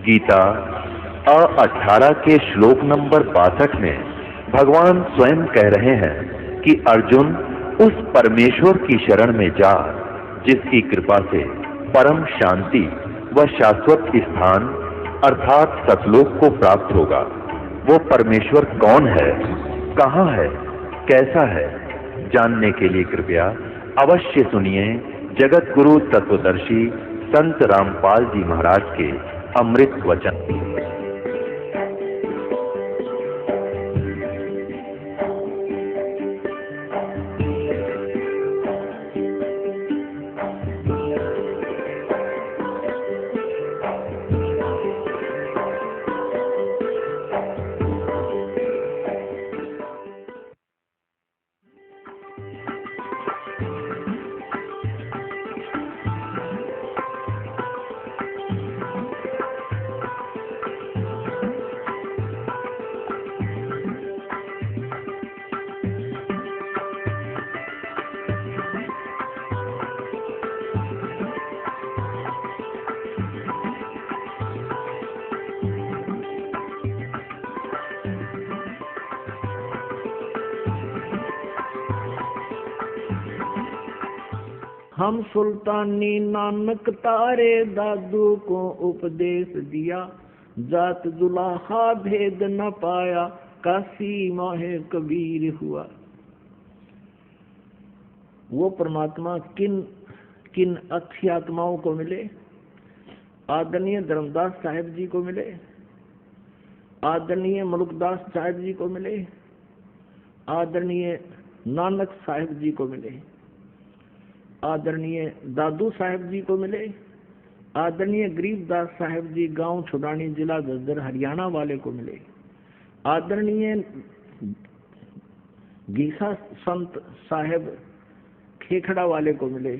गीता 18 के श्लोक नंबर 62 में भगवान स्वयं कह रहे हैं कि अर्जुन उस परमेश्वर की शरण में जा जिसकी कृपा से परम शांति व शाश्वत स्थान अर्थात सतलोक को प्राप्त होगा। वो परमेश्वर कौन है, कहाँ है, कैसा है, जानने के लिए कृपया अवश्य सुनिए जगत गुरु तत्वदर्शी संत रामपाल जी महाराज के अमृत वचन। हम सुल्तानी नानक तारे दादू को उपदेश दिया, जात जुलाहा भेद न पाया, काशी माहे कबीर हुआ। वो परमात्मा किन किन अच्छी आत्माओं को मिले? आदरणीय धर्मदास साहेब जी को मिले, आदरणीय मलुकदास साहेब जी को मिले, आदरणीय नानक साहेब जी को मिले, आदरणीय दादू साहेब जी को मिले, आदरणीय गरीबदास साहेब जी गांव छुड़ानी जिला झज्जर हरियाणा वाले को मिले, आदरणीय गीसा संत साहेब खेखड़ा वाले को मिले,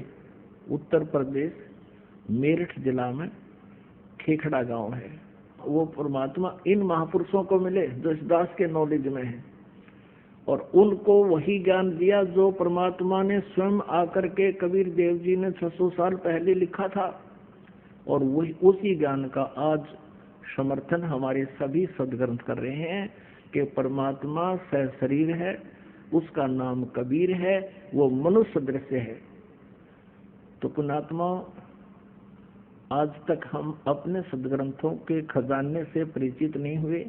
उत्तर प्रदेश मेरठ जिला में खेखड़ा गांव है। वो परमात्मा इन महापुरुषों को मिले जो इस दास के नॉलेज में है, और उनको वही ज्ञान दिया जो परमात्मा ने स्वयं आकर के कबीर देव जी ने 600 साल पहले लिखा था, और वही उसी ज्ञान का आज समर्थन हमारे सभी सदग्रंथ कर रहे हैं कि परमात्मा सशरीर है, उसका नाम कबीर है, वो मनुष्य दृश्य है। तो पुण्यात्मा, आज तक हम अपने सदग्रंथों के खजाने से परिचित नहीं हुए,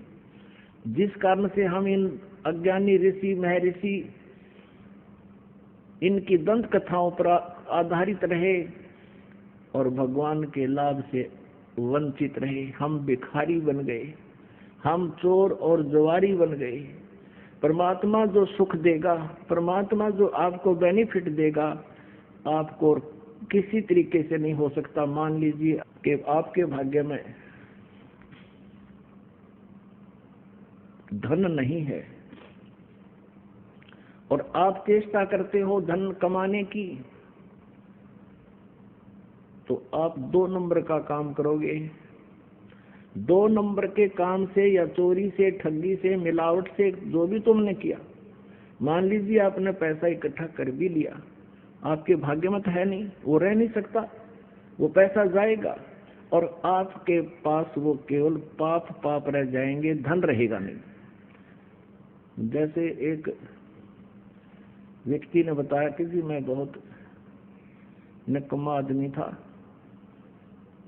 जिस कारण से हम इन अज्ञानी ऋषि महर्षि इनकी दंत कथाओं पर आधारित रहे और भगवान के लाभ से वंचित रहे। हम भिखारी बन गए, हम चोर और जुआरी बन गए। परमात्मा जो सुख देगा, परमात्मा जो आपको बेनिफिट देगा, आपको किसी तरीके से नहीं हो सकता। मान लीजिए कि आपके भाग्य में धन नहीं है और आप चेष्टा करते हो धन कमाने की, तो आप 2 नंबर का काम करोगे। 2 नंबर के काम से या चोरी से, ठगी से, मिलावट से, जो भी तुमने किया, मान लीजिए आपने पैसा इकट्ठा कर भी लिया, आपके भाग्य में तो है नहीं, वो रह नहीं सकता, वो पैसा जाएगा और आपके पास वो केवल पाप पाप रह जाएंगे, धन रहेगा नहीं। जैसे एक व्यक्ति ने बताया कि जी मैं बहुत निकम्मा आदमी था,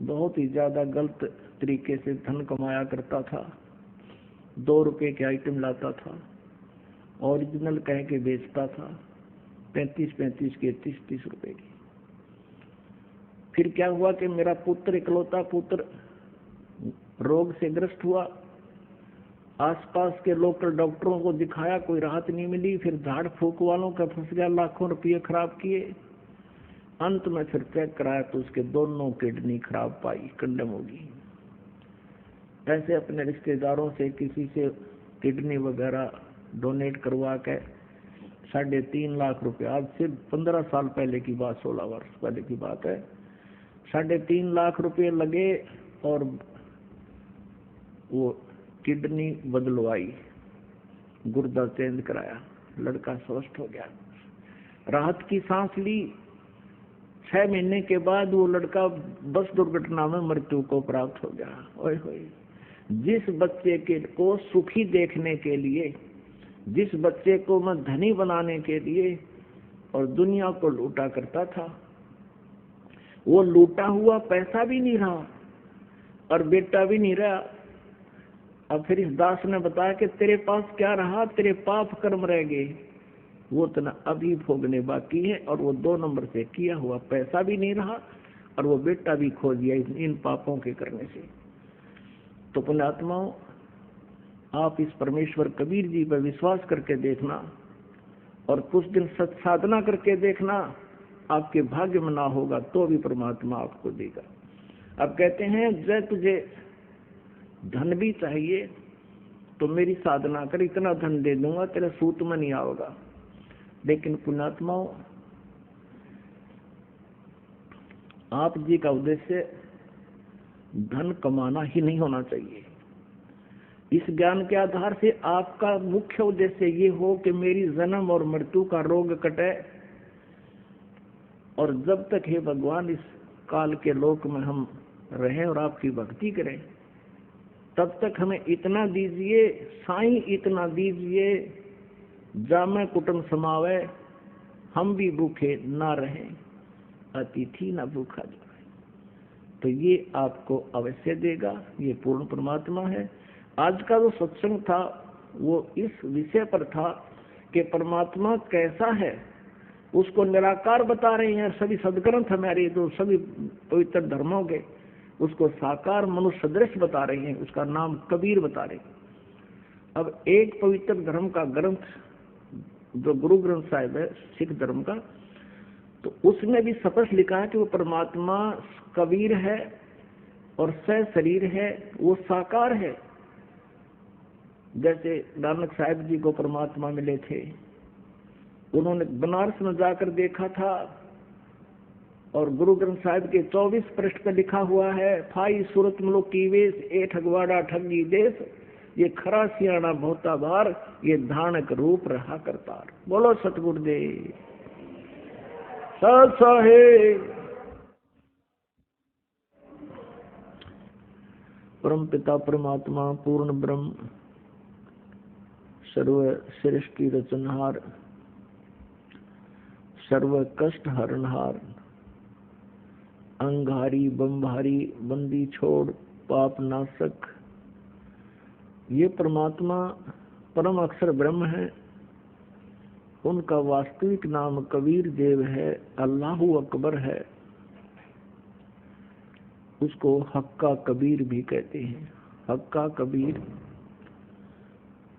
बहुत ही ज्यादा गलत तरीके से धन कमाया करता था, 2 रुपए के आइटम लाता था, ओरिजिनल कह के बेचता था, 35-35 के 30-30 रुपए की। फिर क्या हुआ कि मेरा पुत्र, इकलौता पुत्र रोग से ग्रस्त हुआ, आसपास के लोकल डॉक्टरों को दिखाया, कोई राहत नहीं मिली, फिर झाड़ फूक वालों का फंस गया, लाखों रुपये खराब किए। अंत में फिर चेक कराया तो उसके दोनों किडनी खराब पाई, कंडम होगी। ऐसे अपने रिश्तेदारों से किसी से किडनी वगैरह डोनेट करवा के 3.5 लाख रुपए, आज से 15 साल पहले की बात, 16 वर्ष पहले की बात है, 3.5 लाख रुपए लगे और वो किडनी बदलवाई, गुर्दा चेंज कराया, लड़का स्वस्थ हो गया, राहत की सांस ली। 6 महीने के बाद वो लड़का बस दुर्घटना में मृत्यु को प्राप्त हो गया। ओए होए, जिस बच्चे के को सुखी देखने के लिए, जिस बच्चे को मैं धनी बनाने के लिए और दुनिया को लूटा करता था, वो लूटा हुआ पैसा भी नहीं रहा और बेटा भी नहीं रहा। अब फिर इस दास ने बताया कि तेरे पास क्या रहा, तेरे पाप कर्म रह गए, वो तना अभी भोगने बाकी है, और वो 2 नंबर से किया हुआ पैसा भी नहीं रहा और वो बेटा भी खो दिया इन पापों के करने से। तो पुण्यात्माओं, आप इस परमेश्वर कबीर जी पर विश्वास करके देखना और कुछ दिन सत साधना करके देखना, आपके भाग्य में ना होगा तो भी परमात्मा आपको देगा। अब कहते हैं जय तुझे धन भी चाहिए तो मेरी साधना कर, इतना धन दे दूंगा तेरे सूत में नहीं आओगा। लेकिन पुण्यात्माओं, आप जी का उद्देश्य धन कमाना ही नहीं होना चाहिए। इस ज्ञान के आधार से आपका मुख्य उद्देश्य ये हो कि मेरी जन्म और मृत्यु का रोग कटे, और जब तक हे भगवान इस काल के लोक में हम रहें और आपकी भक्ति करें, तब तक हमें इतना दीजिए साईं, इतना दीजिए जामे कुटुंब समावे, हम भी भूखे ना रहें, अतिथि ना भूखा जाए। तो ये आपको अवश्य देगा, ये पूर्ण परमात्मा है। आज का जो सत्संग था वो इस विषय पर था कि परमात्मा कैसा है, उसको निराकार बता रहे हैं। सभी सदग्रंथ हमारे जो सभी पवित्र धर्मों के उसको साकार मनुष्य सदृश बता रहे हैं, उसका नाम कबीर बता रहे हैं। अब एक पवित्र धर्म का ग्रंथ जो गुरु ग्रंथ साहिब है सिख धर्म का, तो उसमें भी स्पष्ट लिखा है कि वो परमात्मा कबीर है और शरीर है, वो साकार है। जैसे नानक साहिब जी को परमात्मा मिले थे, उन्होंने बनारस में जाकर देखा था और गुरु ग्रंथ साहिब के 24 पृष्ठ पर लिखा हुआ है, फाई सूरत मलोक की वेश ए ठगवाड़ा ठगी देश, ये खरा सियाणा बहुता बार, ये धानक रूप रहा करतार। बोलो सतगुरुदेव सत साहेब। परम पिता परमात्मा पूर्ण ब्रह्म सर्व सृष्टि रचनहार, सर्व कष्ट हरणहार, अंगारी बम्भारी बंदी छोड़ पाप नाशक, ये परमात्मा परम अक्षर ब्रह्म है। उनका वास्तविक नाम कबीर देव है, अल्लाहु अकबर है। उसको हक्का कबीर भी कहते हैं। हक्का कबीर,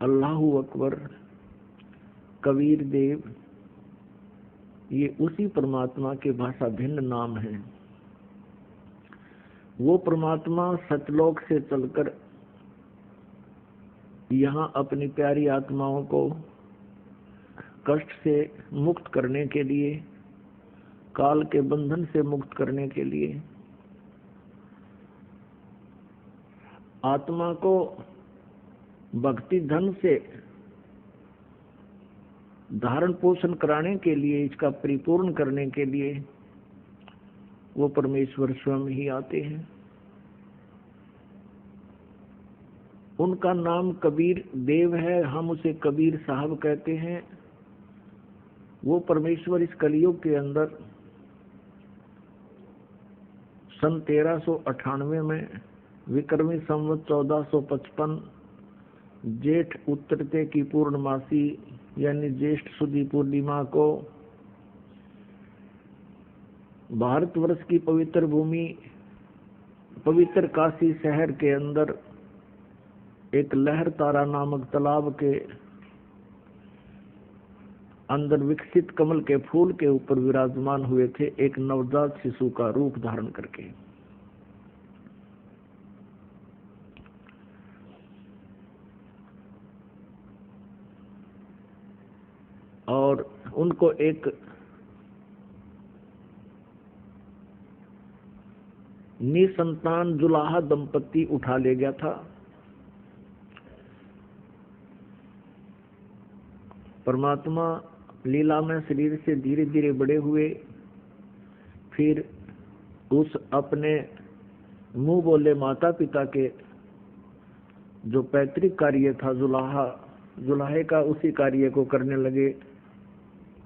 अल्लाहु अकबर, कबीर देव, ये उसी परमात्मा के भाषा भिन्न नाम हैं। वो परमात्मा सतलोक से चलकर यहाँ अपनी प्यारी आत्माओं को कष्ट से मुक्त करने के लिए, काल के बंधन से मुक्त करने के लिए, आत्मा को भक्ति धन से धारण पोषण कराने के लिए, इसका परिपूर्ण करने के लिए वो परमेश्वर स्वयं ही आते हैं। उनका नाम कबीर देव है, हम उसे कबीर साहब कहते हैं। वो परमेश्वर इस कलयुग के अंदर सन 1398 में विक्रमी संवत 1455 जेठ उत्तरते की पूर्णमासी यानी ज्येष्ठ सुदी पूर्णिमा को भारतवर्ष की पवित्र भूमि, पवित्र काशी शहर के अंदर एक लहर तारा नामक तालाब के अंदर विकसित कमल के फूल के ऊपर विराजमान हुए थे, एक नवजात शिशु का रूप धारण करके। और उनको एक निसंतान जुलाहा दंपति उठा ले गया था। परमात्मा लीला में शरीर से धीरे धीरे बड़े हुए, फिर उस अपने मुंह बोले माता पिता के जो पैतृक कार्य था जुलाहे का, उसी कार्य को करने लगे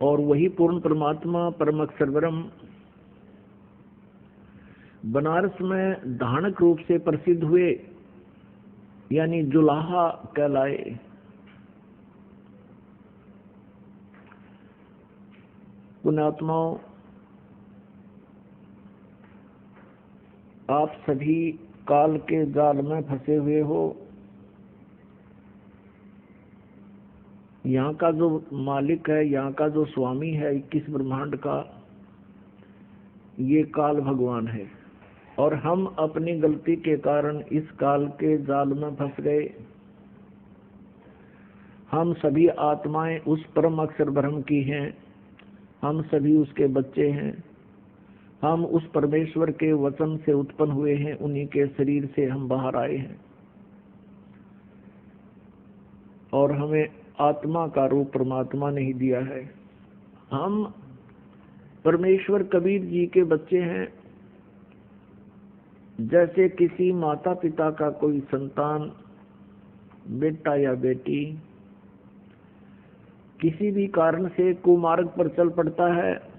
और वही पूर्ण परमात्मा परम अक्षर ब्रह्म बनारस में धानक रूप से प्रसिद्ध हुए, यानी जुलाहा कहलाए। पुण्यात्माओं, आप सभी काल के जाल में फंसे हुए हो। यहाँ का जो मालिक है, यहाँ का जो स्वामी है 21 ब्रह्मांड का, ये काल भगवान है और हम अपनी गलती के कारण इस काल के जाल में फंस गए। हम सभी आत्माएं उस परम अक्षर ब्रह्म की हैं, हम सभी उसके बच्चे हैं। हम उस परमेश्वर के वचन से उत्पन्न हुए हैं, उन्हीं के शरीर से हम बाहर आए हैं और हमें आत्मा का रूप परमात्मा ने ही दिया है। हम परमेश्वर कबीर जी के बच्चे हैं। जैसे किसी माता पिता का कोई संतान, बेटा या बेटी, किसी भी कारण से कुमार्ग पर चल पड़ता है,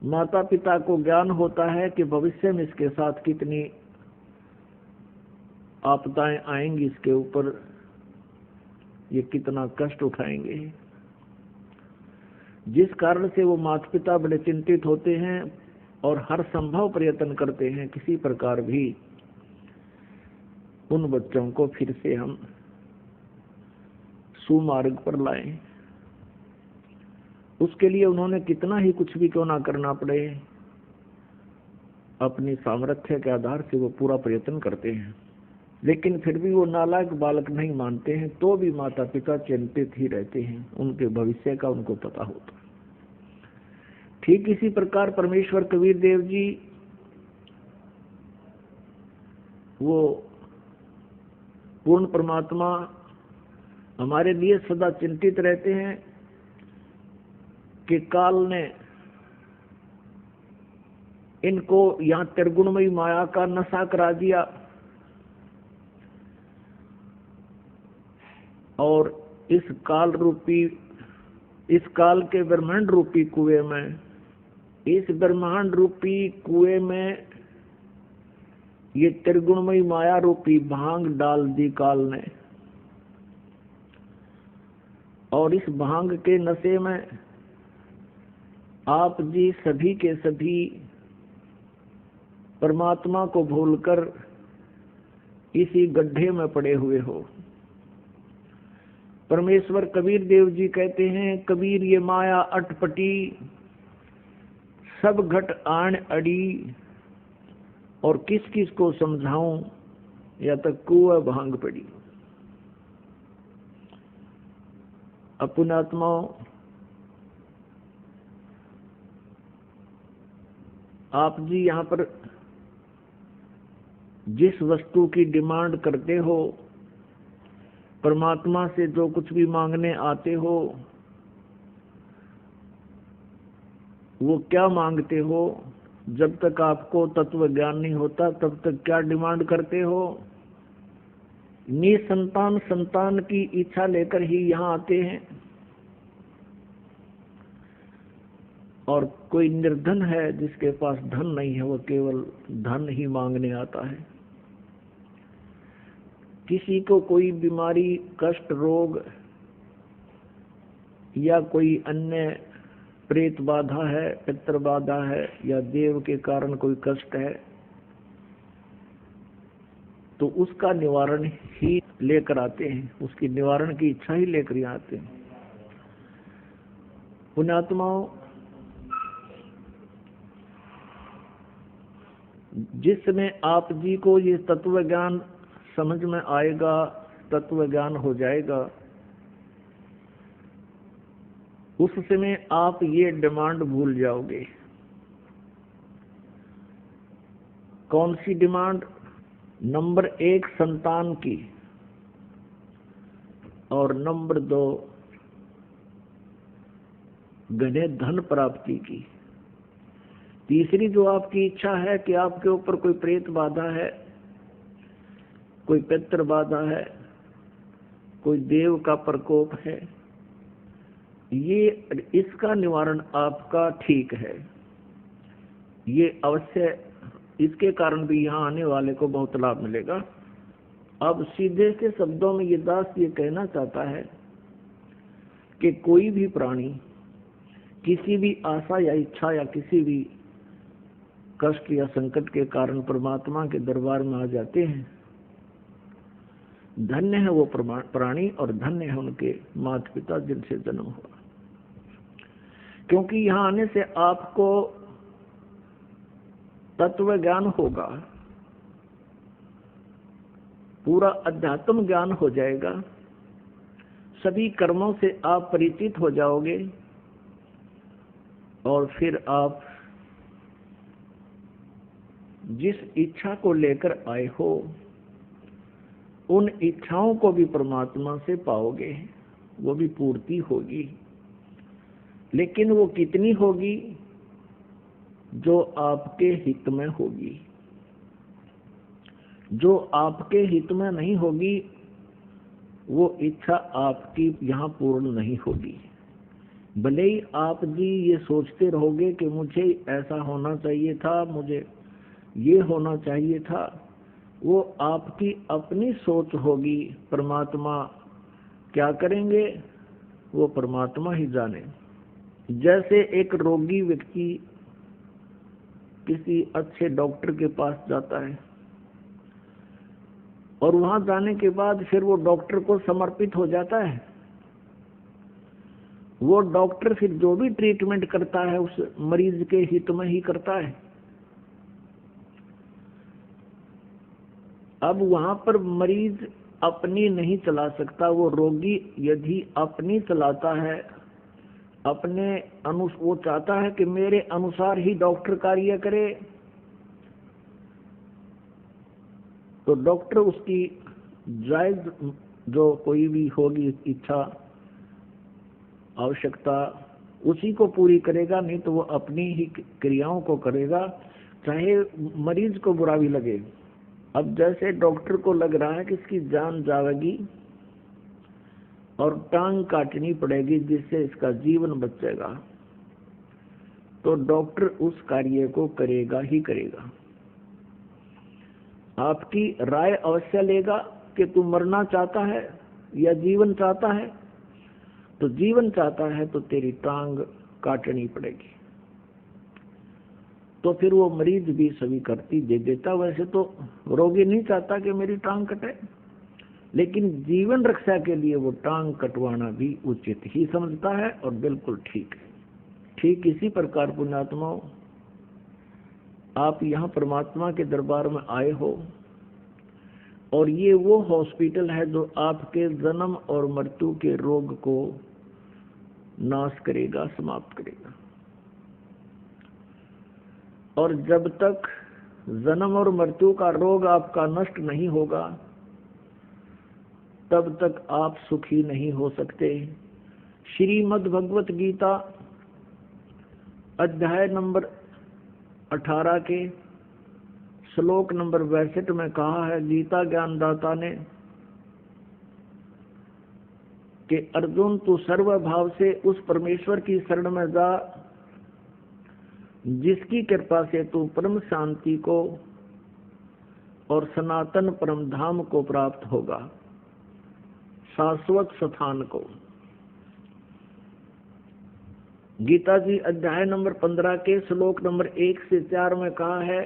माता पिता को ज्ञान होता है कि भविष्य में इसके साथ कितनी आपदाएं आएंगी, इसके ऊपर ये कितना कष्ट उठाएंगे। जिस कारण से वो माता पिता बड़े चिंतित होते हैं और हर संभव प्रयत्न करते हैं किसी प्रकार भी उन बच्चों को फिर से हम सुमार्ग पर लाएं। उसके लिए उन्होंने कितना ही कुछ भी क्यों ना करना पड़े, अपनी सामर्थ्य के आधार से वो पूरा प्रयत्न करते हैं, लेकिन फिर भी वो नालायक बालक नहीं मानते हैं, तो भी माता पिता चिंतित ही रहते हैं, उनके भविष्य का उनको पता होता। ठीक इसी प्रकार परमेश्वर कबीर देव जी वो पूर्ण परमात्मा हमारे लिए सदा चिंतित रहते हैं कि काल ने इनको यहाँ त्रिगुणमयी माया का नशा करा दिया और इस काल के ब्रह्मांड रूपी कुएं में, इस ब्रह्मांड रूपी कुएं में ये त्रिगुणमयी माया रूपी भांग डाल दी काल ने। और इस भांग के नशे में आप जी सभी के सभी परमात्मा को भूलकर इसी गड्ढे में पड़े हुए हो। परमेश्वर कबीर देव जी कहते हैं, कबीर ये माया अटपटी, सब घट आन अड़ी, और किस किस को समझाऊं, या तक कुआं भांग पड़ी। पुण्यात्माओं, आप जी यहाँ पर जिस वस्तु की डिमांड करते हो, परमात्मा से जो कुछ भी मांगने आते हो, वो क्या मांगते हो? जब तक आपको तत्व ज्ञान नहीं होता तब तक क्या डिमांड करते हो? निसंतान संतान की इच्छा लेकर ही यहाँ आते हैं। और कोई निर्धन है जिसके पास धन नहीं है, वो केवल धन ही मांगने आता है। किसी को कोई बीमारी, कष्ट, रोग या कोई अन्य प्रेत बाधा है, पितृ बाधा है, या देव के कारण कोई कष्ट है, तो उसका निवारण ही लेकर आते हैं, उसकी निवारण की इच्छा ही लेकर आते हैं। पुण्यात्माओं, जिस समय आप जी को ये तत्व ज्ञान समझ में आएगा, तत्व ज्ञान हो जाएगा, उस समय आप ये डिमांड भूल जाओगे। कौन सी डिमांड? नंबर 1 संतान की, और नंबर 2 घने धन प्राप्ति की। तीसरी जो आपकी इच्छा है कि आपके ऊपर कोई प्रेत बाधा है, कोई पितृ बाधा है, कोई देव का प्रकोप है, ये इसका निवारण आपका ठीक है। ये अवश्य, इसके कारण भी यहाँ आने वाले को बहुत लाभ मिलेगा। अब सीधे से शब्दों में ये दास ये कहना चाहता है कि कोई भी प्राणी किसी भी आशा या इच्छा या किसी भी कष्ट या संकट के कारण परमात्मा के दरबार में आ जाते हैं। धन्य है वो प्राणी और धन्य है उनके माता पिता जिनसे जन्म हुआ, क्योंकि यहाँ आने से आपको तत्व ज्ञान होगा, पूरा अध्यात्म ज्ञान हो जाएगा, सभी कर्मों से आप परिचित हो जाओगे और फिर आप जिस इच्छा को लेकर आए हो उन इच्छाओं को भी परमात्मा से पाओगे, वो भी पूर्ति होगी। लेकिन वो कितनी होगी? जो आपके हित में होगी। जो आपके हित में नहीं होगी वो इच्छा आपकी यहाँ पूर्ण नहीं होगी। भले ही आप जी ये सोचते रहोगे कि मुझे ऐसा होना चाहिए था, मुझे ये होना चाहिए था, वो आपकी अपनी सोच होगी। परमात्मा क्या करेंगे वो परमात्मा ही जाने। जैसे एक रोगी व्यक्ति किसी अच्छे डॉक्टर के पास जाता है और वहां जाने के बाद फिर वो डॉक्टर को समर्पित हो जाता है। वो डॉक्टर फिर जो भी ट्रीटमेंट करता है उस मरीज के हित में ही करता है। अब वहां पर मरीज अपनी नहीं चला सकता। वो रोगी यदि अपनी चलाता है, अपने वो चाहता है कि मेरे अनुसार ही डॉक्टर कार्य करे, तो डॉक्टर उसकी जायज जो कोई भी होगी इच्छा आवश्यकता उसी को पूरी करेगा, नहीं तो वो अपनी ही क्रियाओं को करेगा, चाहे मरीज को बुरा भी लगे। अब जैसे डॉक्टर को लग रहा है कि इसकी जान जाएगी और टांग काटनी पड़ेगी जिससे इसका जीवन बचेगा, तो डॉक्टर उस कार्य को करेगा ही करेगा। आपकी राय अवश्य लेगा कि तू मरना चाहता है या जीवन चाहता है। तो जीवन चाहता है तो तेरी टांग काटनी पड़ेगी। तो फिर वो मरीज भी स्वीकृति दे देता। वैसे तो रोगी नहीं चाहता कि मेरी टांग कटे, लेकिन जीवन रक्षा के लिए वो टांग कटवाना भी उचित ही समझता है और बिल्कुल ठीक है। ठीक इसी प्रकार पुण्यात्माओं, आप यहाँ परमात्मा के दरबार में आए हो और ये वो हॉस्पिटल है जो आपके जन्म और मृत्यु के रोग को नाश करेगा, समाप्त करेगा। और जब तक जन्म और मृत्यु का रोग आपका नष्ट नहीं होगा तब तक आप सुखी नहीं हो सकते। श्रीमद् भगवत गीता अध्याय नंबर 18 के श्लोक नंबर 62 में कहा है गीता ज्ञानदाता ने कि अर्जुन तू सर्व भाव से उस परमेश्वर की शरण में जा जिसकी कृपा से तू परम शांति को और सनातन परम धाम को प्राप्त होगा, शाश्वत स्थान को। गीता जी अध्याय नंबर 15 के श्लोक नंबर 1 से 4 में कहा है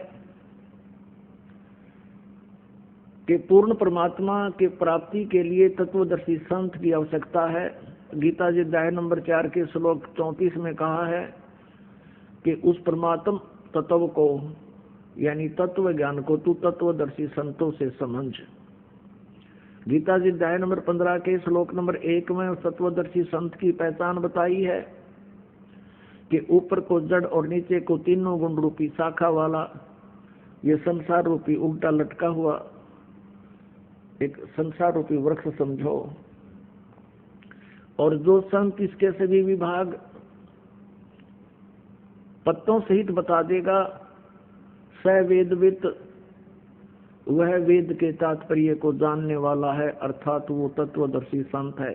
कि पूर्ण परमात्मा के प्राप्ति के लिए तत्वदर्शी संत की आवश्यकता है। गीता जी अध्याय नंबर 4 के श्लोक 34 में कहा है कि उस परमात्म तत्व को यानी तत्व ज्ञान को तू तत्वदर्शी संतों से समझ। गीता जी अध्याय नंबर 15 के श्लोक नंबर 1 में तत्वदर्शी संत की पहचान बताई है कि ऊपर को जड़ और नीचे को तीनों गुण रूपी शाखा वाला ये संसार रूपी उल्टा लटका हुआ एक संसार रूपी वृक्ष समझो, और जो संत इसके सभी विभाग पत्तों सहित बता देगा। स वेदवित, वह वेद के तात्पर्य को जानने वाला है, अर्थात वो तत्वदर्शी संत है।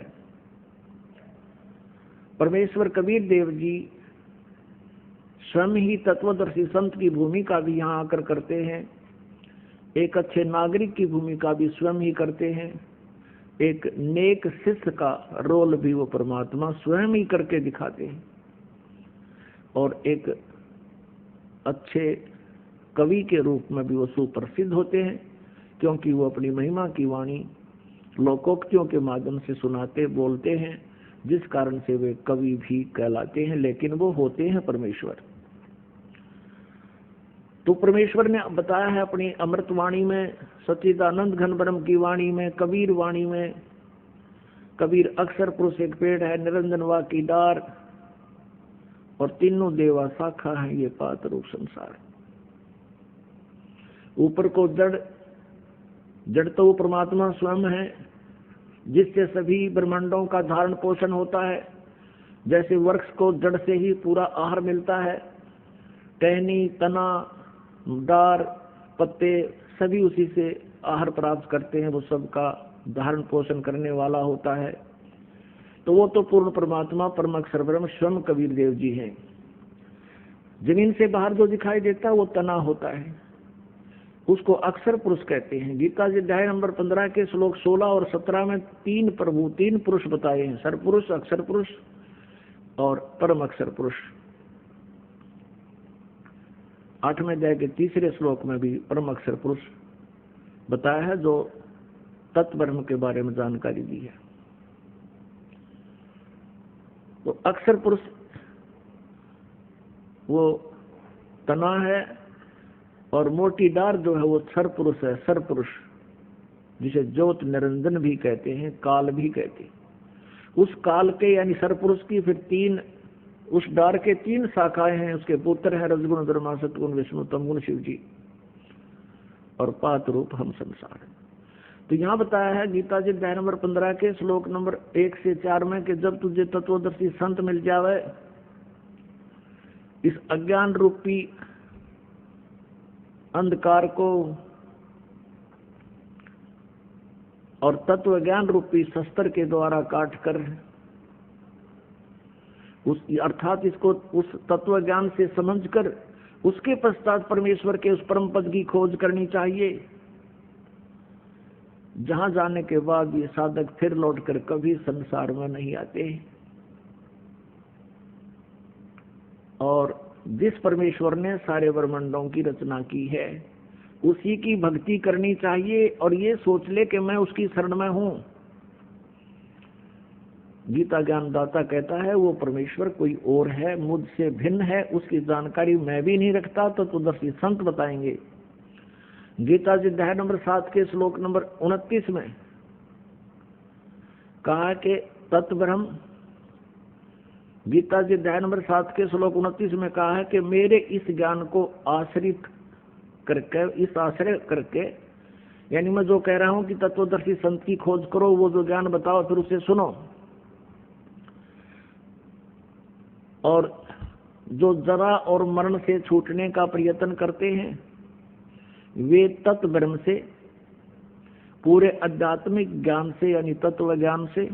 परमेश्वर कबीर देव जी स्वयं ही तत्वदर्शी संत की भूमिका भी यहाँ आकर करते हैं। एक अच्छे नागरिक की भूमिका भी स्वयं ही करते हैं। एक नेक शिष्य का रोल भी वो परमात्मा स्वयं ही करके दिखाते हैं। और एक अच्छे कवि के रूप में भी वो सुप्रसिद्ध होते हैं, क्योंकि वो अपनी महिमा की वाणी लोकोक्तियों के माध्यम से सुनाते बोलते हैं, जिस कारण से वे कवि भी कहलाते हैं, लेकिन वो होते हैं परमेश्वर। तो परमेश्वर ने बताया है अपनी अमृत वाणी में, सच्चिदानंद घन ब्रह्म की वाणी में, कबीर वाणी में। कबीर अक्षर पुरुष एक पेड़ है, निरंजन वा की डार, और तीनों देवा शाखा है, ये पात रूप संसार। ऊपर को जड़ तो वो परमात्मा स्वयं है, जिससे सभी ब्रह्मांडों का धारण पोषण होता है। जैसे वृक्ष को जड़ से ही पूरा आहार मिलता है, टहनी, तना, डार, पत्ते सभी उसी से आहार प्राप्त करते हैं, वो सबका धारण पोषण करने वाला होता है। तो वो तो पूर्ण परमात्मा परम अक्षर ब्रह्म स्वयं कबीर देव जी हैं। जमीन से बाहर जो दिखाई देता है वो तना होता है, उसको अक्षर पुरुष कहते हैं। गीता जी अध्याय नंबर 15 के श्लोक 16 और 17 में तीन पुरुष बताए हैं, सरपुरुष, अक्षर पुरुष और परम अक्षर पुरुष। 8वें अध्याय के तीसरे श्लोक में भी परम अक्षर पुरुष बताया है, जो तत्व ब्रह्म के बारे में जानकारी दी है। तो अक्षर पुरुष वो तना है, और मोटी डार जो है वो सर पुरुष है, सर पुरुष, जिसे ज्योत निरंजन भी कहते हैं, काल भी कहते हैं। उस काल के यानी सर पुरुष की फिर तीन, उस डार के तीन शाखाएं हैं। उसके पुत्र हैं रजगुण, ब्रह्मा, सतगुण, विष्णु, तमगुण शिव जी, और पात रूप हम संसार। तो यहाँ बताया है गीता जी अध्याय नंबर 15 के श्लोक नंबर 1 से 4 में कि जब तुझे तत्वदर्शी संत मिल जावे, इस अज्ञान रूपी अंधकार को और तत्व ज्ञान रूपी शस्त्र के द्वारा काट कर, उस अर्थात इसको उस तत्व ज्ञान से समझकर उसके पश्चात परमेश्वर के उस परम पद की खोज करनी चाहिए, जहां जाने के बाद ये साधक फिर लौटकर कभी संसार में नहीं आते। और जिस परमेश्वर ने सारे ब्रह्मांडों की रचना की है, उसी की भक्ति करनी चाहिए, और ये सोच ले कि मैं उसकी शरण में हूं। गीता ज्ञानदाता कहता है वो परमेश्वर कोई और है, मुझसे भिन्न है, उसकी जानकारी मैं भी नहीं रखता, तो तत्वदर्शी संत बताएंगे। गीता जी अध्याय नंबर 7 के श्लोक नंबर 29 में कहा कि तत्व ब्रह्म, गीता जी अध्याय नंबर 7 के श्लोक 29 में कहा है कि मेरे इस ज्ञान को आश्रित करके, इस आश्रय करके, यानी मैं जो कह रहा हूं कि तत्वदर्शी संत की खोज करो, वो जो ज्ञान बताओ फिर उसे सुनो। और जो जरा और मरण से छूटने का प्रयत्न करते हैं, वे तत्व ब्रह्म से, पूरे आध्यात्मिक ज्ञान से यानी तत्व ज्ञान से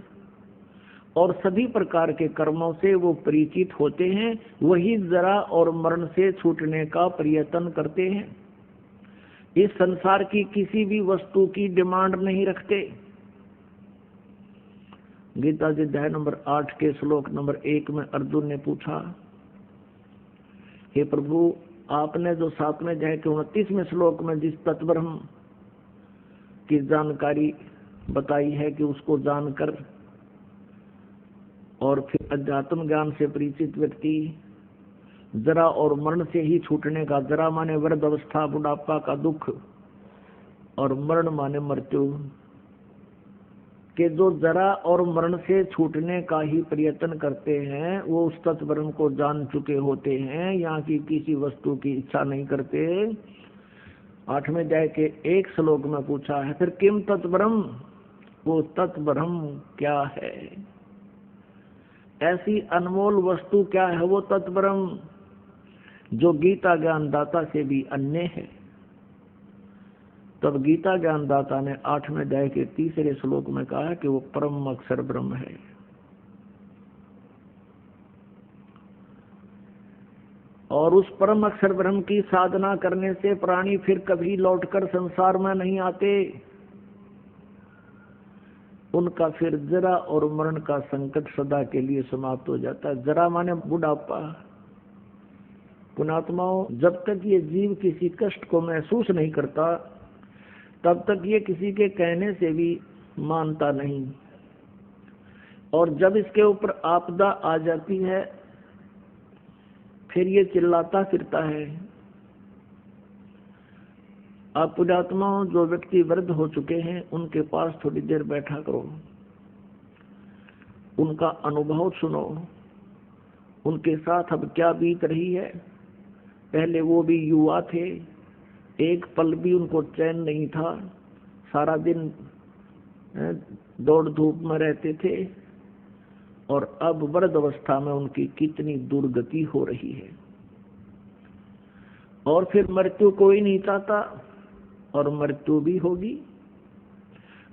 और सभी प्रकार के कर्मों से वो परिचित होते हैं, वही जरा और मरण से छूटने का प्रयत्न करते हैं। इस संसार की किसी भी वस्तु की डिमांड नहीं रखते। गीता जी अध्याय नंबर 8 के श्लोक नंबर 1 में अर्जुन ने पूछा, हे प्रभु, आपने जो 7वें अध्याय के 29वें श्लोक में जिस तत्व ब्रह्म की जानकारी बताई है कि उसको जानकर और फिर अध्यात्म ज्ञान से परिचित व्यक्ति जरा और मरण से ही छूटने का, जरा माने वृद्ध अवस्था, बुढ़ापा का दुख, और मरण माने मृत्यु, के जो जरा और मरण से छूटने का ही प्रयत्न करते हैं, वो उस तत्व ब्रह्म को जान चुके होते हैं, यहाँ की किसी वस्तु की इच्छा नहीं करते। 8वें अध्याय के 1 श्लोक में पूछा है, फिर किम तत्व ब्रह्म, वो तत्व ब्रह्म क्या है? ऐसी अनमोल वस्तु क्या है वो तत्व ब्रह्म जो गीता ज्ञानदाता से भी अन्य है। तब गीता ज्ञानदाता ने 8वें अध्याय के 3 श्लोक में कहा कि वो परम अक्षर ब्रह्म है। और उस परम अक्षर ब्रह्म की साधना करने से प्राणी फिर कभी लौटकर संसार में नहीं आते। उनका फिर जरा और मरण का संकट सदा के लिए समाप्त हो जाता है। जरा माने बुढ़ापा। पुण्यात्माओं, जब तक ये जीव किसी कष्ट को महसूस नहीं करता तब तक ये किसी के कहने से भी मानता नहीं, और जब इसके ऊपर आपदा आ जाती है फिर ये चिल्लाता फिरता है। आप पुण्यात्माओं, जो व्यक्ति वृद्ध हो चुके हैं उनके पास थोड़ी देर बैठा करो, उनका अनुभव सुनो, उनके साथ अब क्या बीत रही है। पहले वो भी युवा थे, एक पल भी उनको चैन नहीं था, सारा दिन दौड़ धूप में रहते थे, और अब वृद्ध अवस्था में उनकी कितनी दुर्गति हो रही है। और फिर मृत्यु कोई नहीं चाहता, और मृत्यु भी होगी।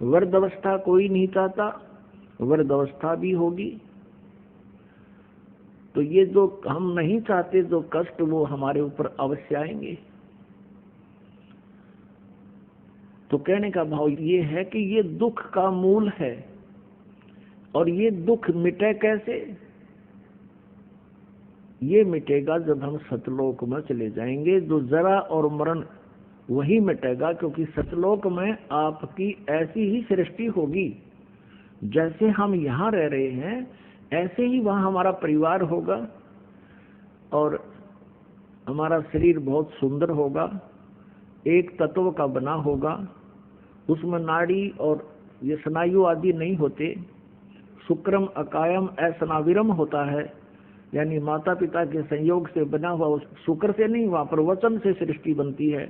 वृद्ध अवस्था कोई नहीं चाहता, वृद्ध अवस्था भी होगी। तो ये जो हम नहीं चाहते जो कष्ट, वो हमारे ऊपर अवश्य आएंगे। तो कहने का भाव ये है कि ये दुख का मूल है, और ये दुख मिटे कैसे? ये मिटेगा जब हम सतलोक में चले जाएंगे। जो जरा और मरण वही मिटेगा, क्योंकि सतलोक में आपकी ऐसी ही सृष्टि होगी। जैसे हम यहाँ रह रहे हैं ऐसे ही वहाँ हमारा परिवार होगा, और हमारा शरीर बहुत सुंदर होगा, एक तत्व का बना होगा। उसमें नाड़ी और ये स्नायु आदि नहीं होते। शुक्रम अकायम असनाविरम होता है, यानी माता पिता के संयोग से बना हुआ, उस शुक्र से नहीं, वहाँ पर वचन से सृष्टि बनती है,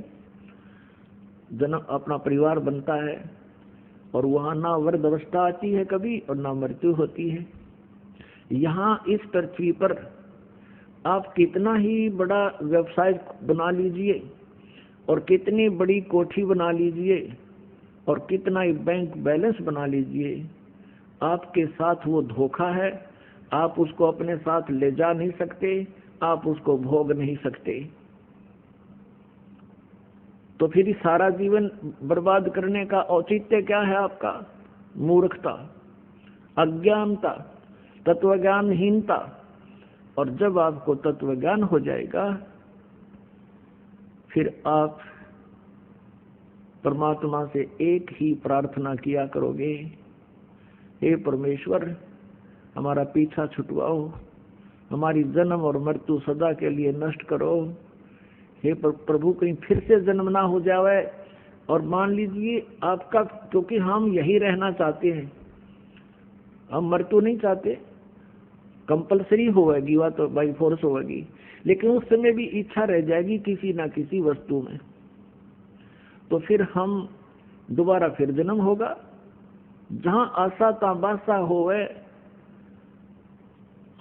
जन्म अपना परिवार बनता है। और वहाँ ना वृद्ध अवस्था आती है कभी, और ना मृत्यु होती है। यहाँ इस पृथ्वी पर आप कितना ही बड़ा व्यवसाय बना लीजिए, और कितनी बड़ी कोठी बना लीजिए, और कितना ही बैंक बैलेंस बना लीजिए, आपके साथ वो धोखा है। आप उसको अपने साथ ले जा नहीं सकते, आप उसको भोग नहीं सकते। तो फिर सारा जीवन बर्बाद करने का औचित्य क्या है आपका? मूर्खता, अज्ञानता, तत्वज्ञानहीनता। और जब आपको तत्वज्ञान हो जाएगा फिर आप परमात्मा से एक ही प्रार्थना किया करोगे, हे परमेश्वर हमारा पीछा छुटवाओ, हमारी जन्म और मृत्यु सदा के लिए नष्ट करो। हे प्रभु, कहीं फिर से जन्म ना हो जावे। और मान लीजिए आपका, क्योंकि हम यही रहना चाहते हैं, हम मृत्यु नहीं चाहते, कंपलसरी होगी वह तो बाई फोर्स होगी, लेकिन उस समय भी इच्छा रह जाएगी किसी ना किसी वस्तु में, तो फिर हम दोबारा फिर जन्म होगा। जहां आशा ताबासा होवे,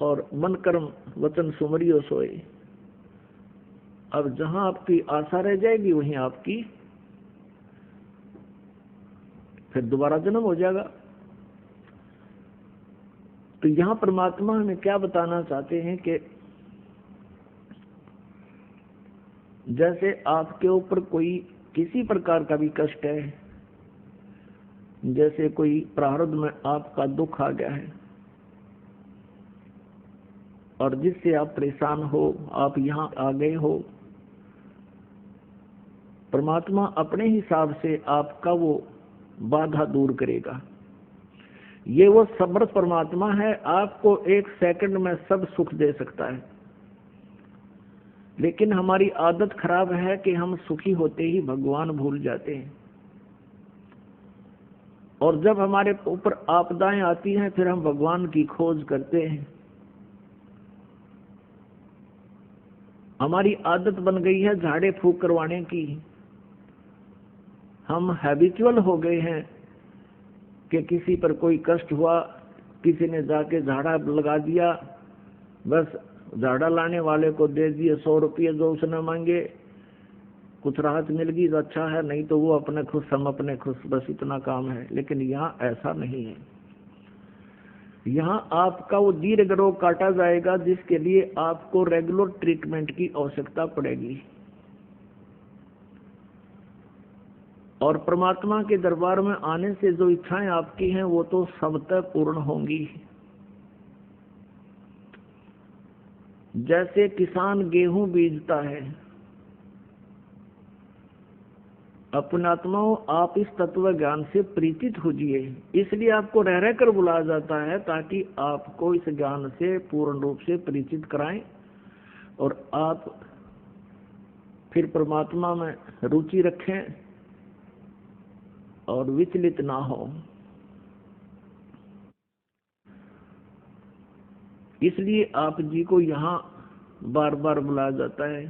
और मन कर्म वचन सुमरियो सोए। अब जहां आपकी आशा रह जाएगी वहीं आपकी फिर दोबारा जन्म हो जाएगा। तो यहाँ परमात्मा हमें क्या बताना चाहते हैं कि जैसे आपके ऊपर कोई किसी प्रकार का भी कष्ट है, जैसे कोई प्रारब्ध में आपका दुख आ गया है और जिससे आप परेशान हो, आप यहाँ आ गए हो, परमात्मा अपने हिसाब से आपका वो बाधा दूर करेगा। ये वो समर्थ परमात्मा है, आपको एक सेकंड में सब सुख दे सकता है। लेकिन हमारी आदत खराब है कि हम सुखी होते ही भगवान भूल जाते हैं, और जब हमारे ऊपर आपदाएं आती हैं फिर हम भगवान की खोज करते हैं। हमारी आदत बन गई है झाड़े फूंक करवाने की। हम हैबिचुअल हो गए हैं कि किसी पर कोई कष्ट हुआ, किसी ने जाके झाड़ा लगा दिया, बस झाड़ा लाने वाले को दे दिए 100 रुपये जो उसने मांगे, कुछ राहत मिल गई तो अच्छा है, नहीं तो वो अपने खुश हम अपने खुश, बस इतना काम है। लेकिन यहाँ ऐसा नहीं है। यहाँ आपका वो दीर्घ रोग काटा जाएगा जिसके लिए आपको रेगुलर ट्रीटमेंट की आवश्यकता पड़ेगी। और परमात्मा के दरबार में आने से जो इच्छाएं आपकी हैं वो तो सबतः पूर्ण होंगी। जैसे किसान गेहूं बीजता है, अपने आत्माओं आप इस तत्व ज्ञान से परिचित होजिए, इसलिए आपको रह रह कर बुलाया जाता है ताकि आपको इस ज्ञान से पूर्ण रूप से परिचित कराएं और आप फिर परमात्मा में रुचि रखें और विचलित ना हो। इसलिए आप जी को यहाँ बार बार बुलाया जाता है।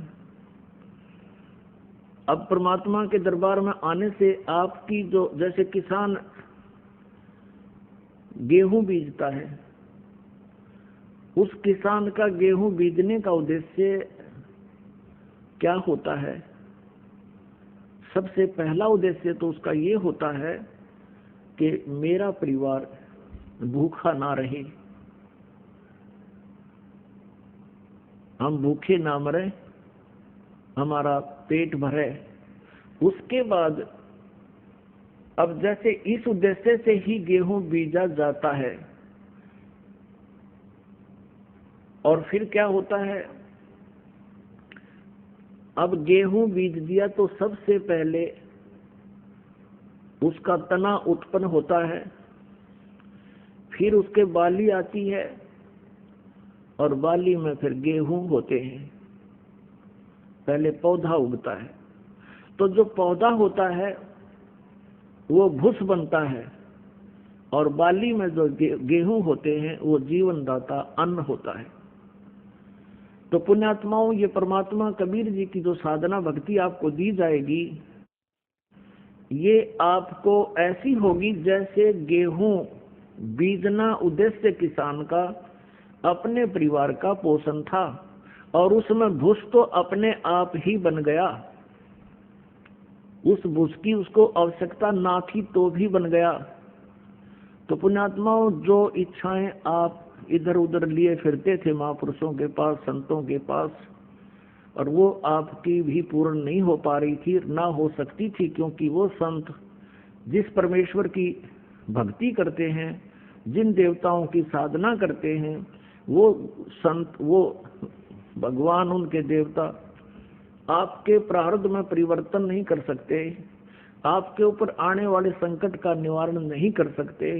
अब परमात्मा के दरबार में आने से आपकी जो, जैसे किसान गेहूं बीजता है, उस किसान का गेहूं बीजने का उद्देश्य क्या होता है? सबसे पहला उद्देश्य तो उसका ये होता है कि मेरा परिवार भूखा ना रहे, हम भूखे ना मरे, हमारा पेट भरे। उसके बाद अब जैसे इस उद्देश्य से ही गेहूं बीजा जाता है, और फिर क्या होता है, अब गेहूं बीज दिया तो सबसे पहले उसका तना उत्पन्न होता है, फिर उसके बाली आती है और बाली में फिर गेहूं होते हैं। पहले पौधा उगता है, तो जो पौधा होता है वो भूस बनता है, और बाली में जो गेहूं होते हैं वो जीवनदाता अन्न होता है। तो पुण्यात्माओं, ये परमात्मा कबीर जी की जो साधना भक्ति आपको दी जाएगी, ये आपको ऐसी होगी जैसे गेहूं बीजना उद्देश्य किसान का अपने परिवार का पोषण था, और उसमें भूस तो अपने आप ही बन गया। उस भूस की उसको आवश्यकता ना थी तो भी बन गया। तो पुण्यात्माओं, जो इच्छाएं आप इधर उधर लिए फिरते थे महापुरुषों के पास, संतों के पास, और वो आपकी भी पूर्ण नहीं हो पा रही थी, ना हो सकती थी, क्योंकि वो संत जिस परमेश्वर की भक्ति करते हैं, जिन देवताओं की साधना करते हैं, वो संत, वो भगवान, उनके देवता आपके प्रारब्ध में परिवर्तन नहीं कर सकते, आपके ऊपर आने वाले संकट का निवारण नहीं कर सकते।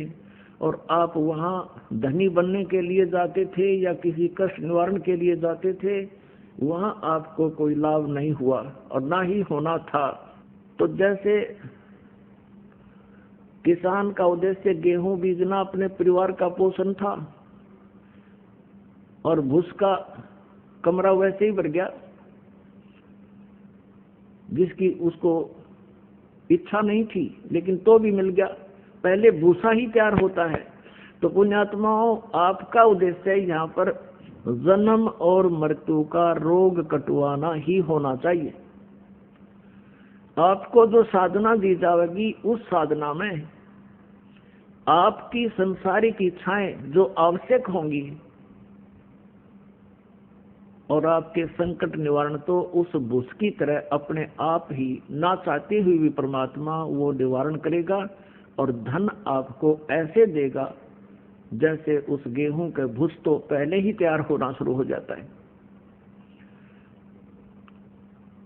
और आप वहाँ धनी बनने के लिए जाते थे या किसी कष्ट निवारण के लिए जाते थे, वहाँ आपको कोई लाभ नहीं हुआ और ना ही होना था। तो जैसे किसान का उद्देश्य गेहूं बीजना अपने परिवार का पोषण था, और भूस का कमरा वैसे ही भर गया, जिसकी उसको इच्छा नहीं थी लेकिन तो भी मिल गया। पहले भूसा ही तैयार होता है। तो पुण्यात्माओं, आपका उद्देश्य यहाँ पर जन्म और मृत्यु का रोग कटवाना ही होना चाहिए। आपको जो साधना दी जाएगी, उस साधना में आपकी संसारिक इच्छाएं जो आवश्यक होंगी और आपके संकट निवारण तो उस भूस की तरह अपने आप ही, ना चाहते हुए भी परमात्मा वो निवारण करेगा, और धन आपको ऐसे देगा जैसे उस गेहूं के भूस तो पहले ही तैयार होना शुरू हो जाता है।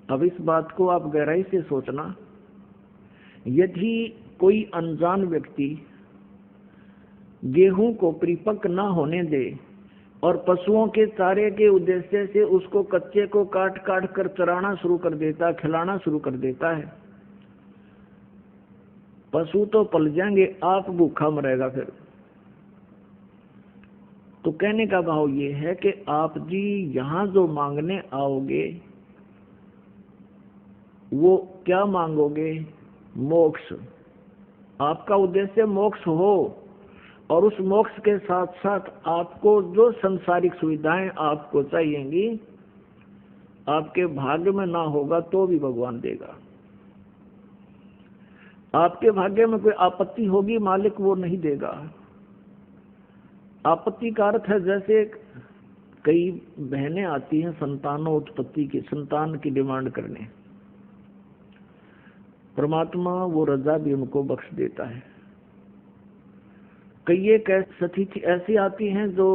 अब इस बात को आप गहराई से सोचना, यदि कोई अनजान व्यक्ति गेहूं को परिपक्व ना होने दे और पशुओं के चारे के उद्देश्य से उसको कच्चे को काट काट कर चराना शुरू कर देता, खिलाना शुरू कर देता है, पशु तो पल जाएंगे, आप भूखा मरेगा फिर। तो कहने का भाव ये है कि आप जी यहाँ जो मांगने आओगे वो क्या मांगोगे? मोक्ष। आपका उद्देश्य मोक्ष हो, और उस मोक्ष के साथ साथ आपको जो संसारिक सुविधाएं आपको चाहिएंगी, आपके भाग्य में ना होगा तो भी भगवान देगा। आपके भाग्य में कोई आपत्ति होगी, मालिक वो नहीं देगा। आपत्ति का अर्थ है जैसे कई बहनें आती हैं संतानोत्पत्ति की, संतान की डिमांड करने, परमात्मा वो रजा भी उनको बख्श देता है। कई एक सतिथि ऐसी आती हैं जो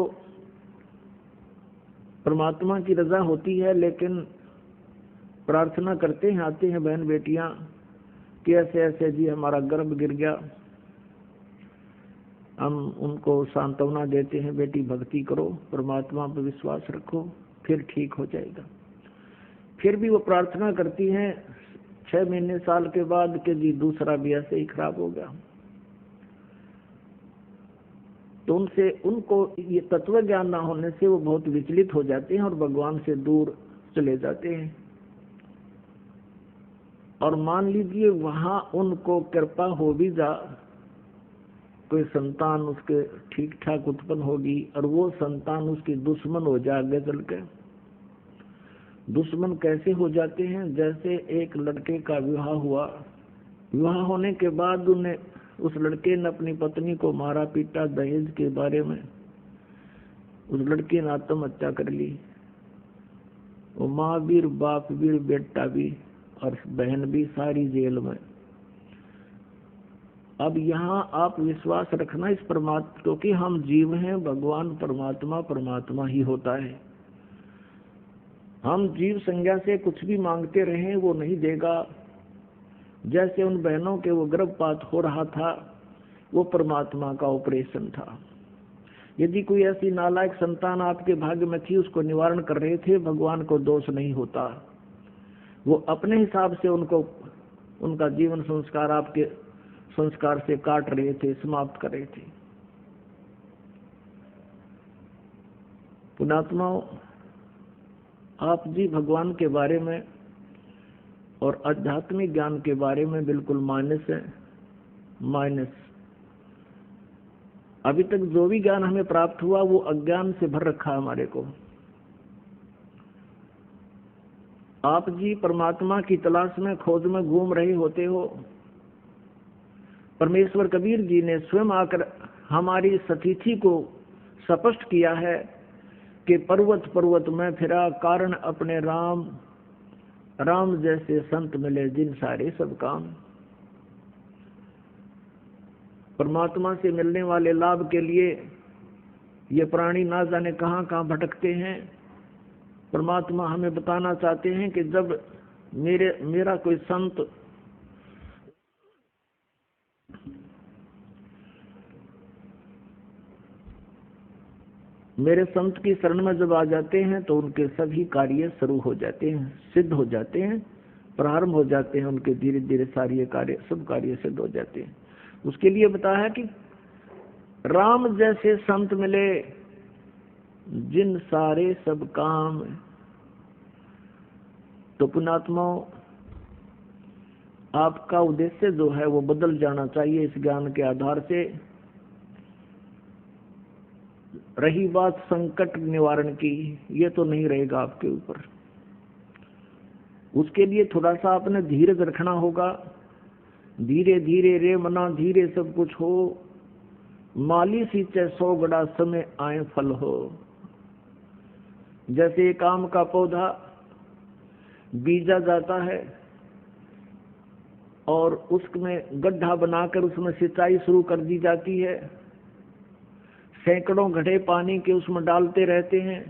परमात्मा की रजा होती है, लेकिन प्रार्थना करते हैं, आते हैं बहन बेटियां कि ऐसे ऐसे जी हमारा गर्भ गिर गया। हम उनको सांत्वना देते हैं, बेटी भक्ति करो, परमात्मा पर विश्वास रखो, फिर ठीक हो जाएगा। फिर भी वो प्रार्थना करती हैं 6 महीने साल के बाद कि जी दूसरा भी ऐसे ही खराब हो गया। तो उनको ये तत्व ज्ञान ना होने से वो बहुत विचलित हो जाते हैं और भगवान से दूर चले जाते हैं। और मान लीजिए वहां उनको कृपा हो भी जा, कोई संतान उसके ठीक ठाक उत्पन्न होगी और वो संतान उसकी दुश्मन हो जाए आगे चल के। दुश्मन कैसे हो जाते हैं? जैसे एक लड़के का विवाह हुआ, विवाह होने के बाद उन्हें उस लड़के ने अपनी पत्नी को मारा पीटा दहेज के बारे में, उस लड़के ने आत्महत्या कर ली। वो माँ भी, बाप भी, बेटा भी और बहन भी सारी जेल में। अब यहाँ आप विश्वास रखना इस परमात्मा, क्योंकि हम जीव हैं, भगवान परमात्मा परमात्मा ही होता है। हम जीव संज्ञा से कुछ भी मांगते रहे वो नहीं देगा। जैसे उन बहनों के वो गर्भपात हो रहा था, वो परमात्मा का ऑपरेशन था। यदि कोई ऐसी नालायक संतान आपके भाग्य में थी, उसको निवारण कर रहे थे, भगवान को दोष नहीं होता। वो अपने हिसाब से उनको उनका जीवन संस्कार आपके संस्कार से काट रहे थे, समाप्त कर रहे थे। पुण्यात्माओं, आप जी भगवान के बारे में और आध्यात्मिक ज्ञान के बारे में बिल्कुल माइनस है, माइनस। अभी तक जो भी ज्ञान हमें प्राप्त हुआ वो अज्ञान से भर रखा है हमारे को। आप जी परमात्मा की तलाश में, खोज में घूम रहे होते हो। परमेश्वर कबीर जी ने स्वयं आकर हमारी सतिथि को स्पष्ट किया है कि पर्वत पर्वत में फिरा, कारण अपने राम, राम जैसे संत मिले जिन सारे सब काम। परमात्मा से मिलने वाले लाभ के लिए ये प्राणी ना जाने कहां कहां भटकते हैं। परमात्मा हमें बताना चाहते हैं कि जब मेरा कोई संत मेरे संत की शरण में जब आ जाते हैं तो उनके सभी कार्य शुरू हो जाते हैं, सिद्ध हो जाते हैं, प्रारंभ हो जाते हैं उनके। धीरे धीरे सारे कार्य, सब कार्य सिद्ध हो जाते हैं। उसके लिए बताया है कि राम जैसे संत मिले जिन सारे सब काम। तो पुण्यात्माओं, आपका उद्देश्य जो है वो बदल जाना चाहिए इस ज्ञान के आधार से। रही बात संकट निवारण की, ये तो नहीं रहेगा आपके ऊपर। उसके लिए थोड़ा सा आपने धीरज रखना होगा। धीरे धीरे रे मना धीरे सब कुछ हो, माली सींचे 100 गड़ा समय आए फल हो। जैसे एक आम का पौधा बीजा जाता है और उसमें गड्ढा बनाकर उसमें सिंचाई शुरू कर दी जाती है, सैकड़ों घड़े पानी के उसमें डालते रहते हैं,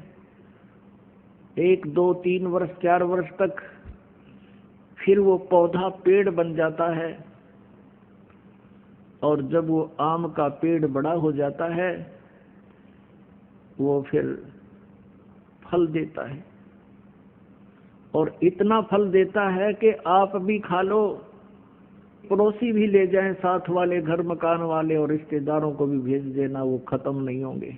1, 2, 3 वर्ष 4 वर्ष तक, फिर वो पौधा पेड़ बन जाता है। और जब वो आम का पेड़ बड़ा हो जाता है वो फिर फल देता है, और इतना फल देता है कि आप भी खा लो, पड़ोसी भी ले जाएं, साथ वाले, घर मकान वाले और रिश्तेदारों को भी भेज देना, वो खत्म नहीं होंगे।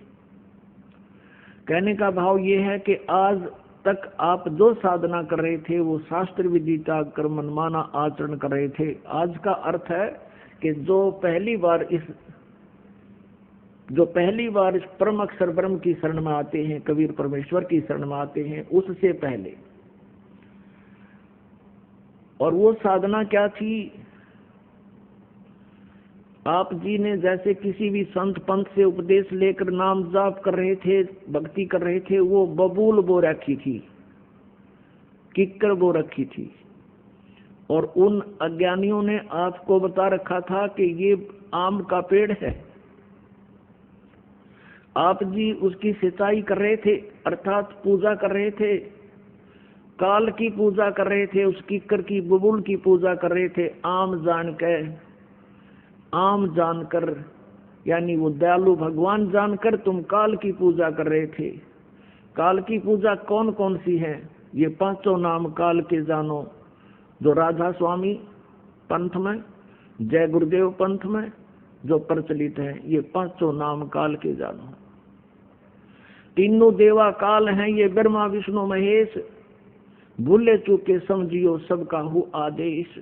कहने का भाव ये है कि आज तक आप जो साधना कर रहे थे वो शास्त्र विधि त्याग कर मनमाना आचरण कर रहे थे। आज का अर्थ है कि जो पहली बार इस जो पहली बार इस परम अक्षर ब्रह्म की शरण में आते हैं, कबीर परमेश्वर की शरण में आते हैं, उससे पहले। और वो साधना क्या थी? आप जी ने जैसे किसी भी संत पंथ से उपदेश लेकर नाम जाप कर रहे थे, भक्ति कर रहे थे, वो बबूल बो रखी थी, किक्कर बो रखी थी। और उन अज्ञानियों ने आपको बता रखा था कि ये आम का पेड़ है। आप जी उसकी सिंचाई कर रहे थे, अर्थात पूजा कर रहे थे, काल की पूजा कर रहे थे, उस किक्कर की, बबूल की पूजा कर रहे थे। आम जानकर, यानी वो दयालु भगवान जानकर तुम काल की पूजा कर रहे थे। काल की पूजा कौन कौन सी है? ये पांचों नाम काल के जानो, जो राधा स्वामी पंथ में, जय गुरुदेव पंथ में जो प्रचलित है, ये पांचों नाम काल के जानो। तीनों देवा काल हैं, ये ब्रह्मा विष्णु महेश, भूले चूके समझियो सबका हु आदेश।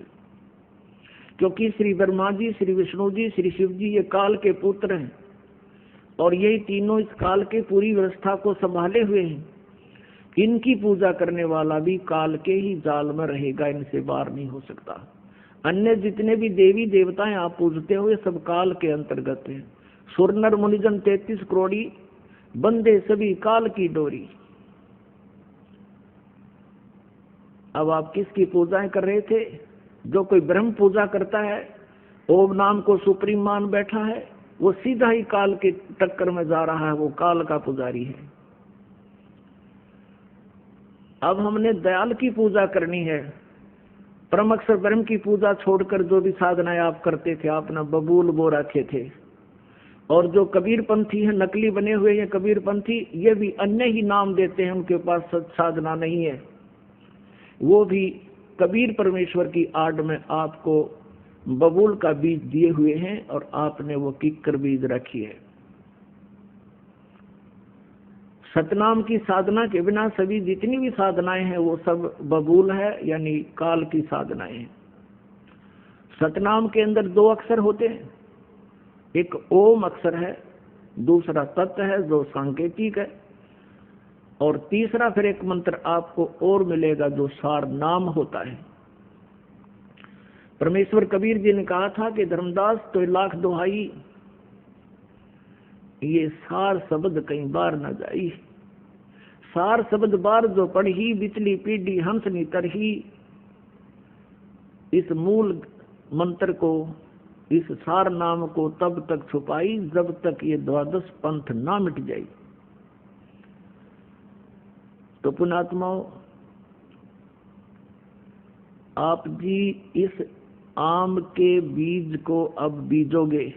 क्योंकि श्री ब्रह्मा जी, श्री विष्णु जी, श्री शिव जी ये काल के पुत्र हैं, और यही तीनों इस काल के पूरी व्यवस्था को संभाले हुए हैं। इनकी पूजा करने वाला भी काल के ही जाल में रहेगा, इनसे बाहर नहीं हो सकता। अन्य जितने भी देवी देवताएं आप पूजते हो, ये सब काल के अंतर्गत हैं। सुर नर मुनिजन 33 करोड़ी, बंदे सभी काल की डोरी। अब आप किसकी पूजाएं कर रहे थे? जो कोई ब्रह्म पूजा करता है, ओम नाम को सुप्रीम मान बैठा है, वो सीधा ही काल के टक्कर में जा रहा है, वो काल का पुजारी है। अब हमने दयाल की पूजा करनी है। परम अक्षर ब्रह्म की पूजा छोड़कर जो भी साधनाएं आप करते थे, आपने बबूल बो रखे थे। और जो कबीर पंथी है, नकली बने हुए हैं कबीर पंथी, ये भी अन्य ही नाम देते हैं, उनके पास सच साधना नहीं है। वो भी कबीर परमेश्वर की आड़ में आपको बबूल का बीज दिए हुए हैं, और आपने वो किक्कर बीज रखी है। सतनाम की साधना के बिना सभी जितनी भी साधनाएं हैं वो सब बबूल है, यानी काल की साधनाएं हैं। सतनाम के अंदर 2 अक्षर होते हैं, एक ओम अक्षर है, दूसरा तत् है जो सांकेतिक है, और तीसरा फिर एक मंत्र आपको और मिलेगा जो सार नाम होता है। परमेश्वर कबीर जी ने कहा था कि धर्मदास तो लाख दुहाई, ये सार शब्द कई बार न जाई। सार शब्द बार जो पढ़ी, बिचली पीढ़ी हंसनी तरही। इस मूल मंत्र को, इस सार नाम को तब तक छुपाई जब तक ये 12 पंथ ना मिट जाए। तो पुण्यात्माओं, आप जी इस आम के बीज को अब बीजोगे।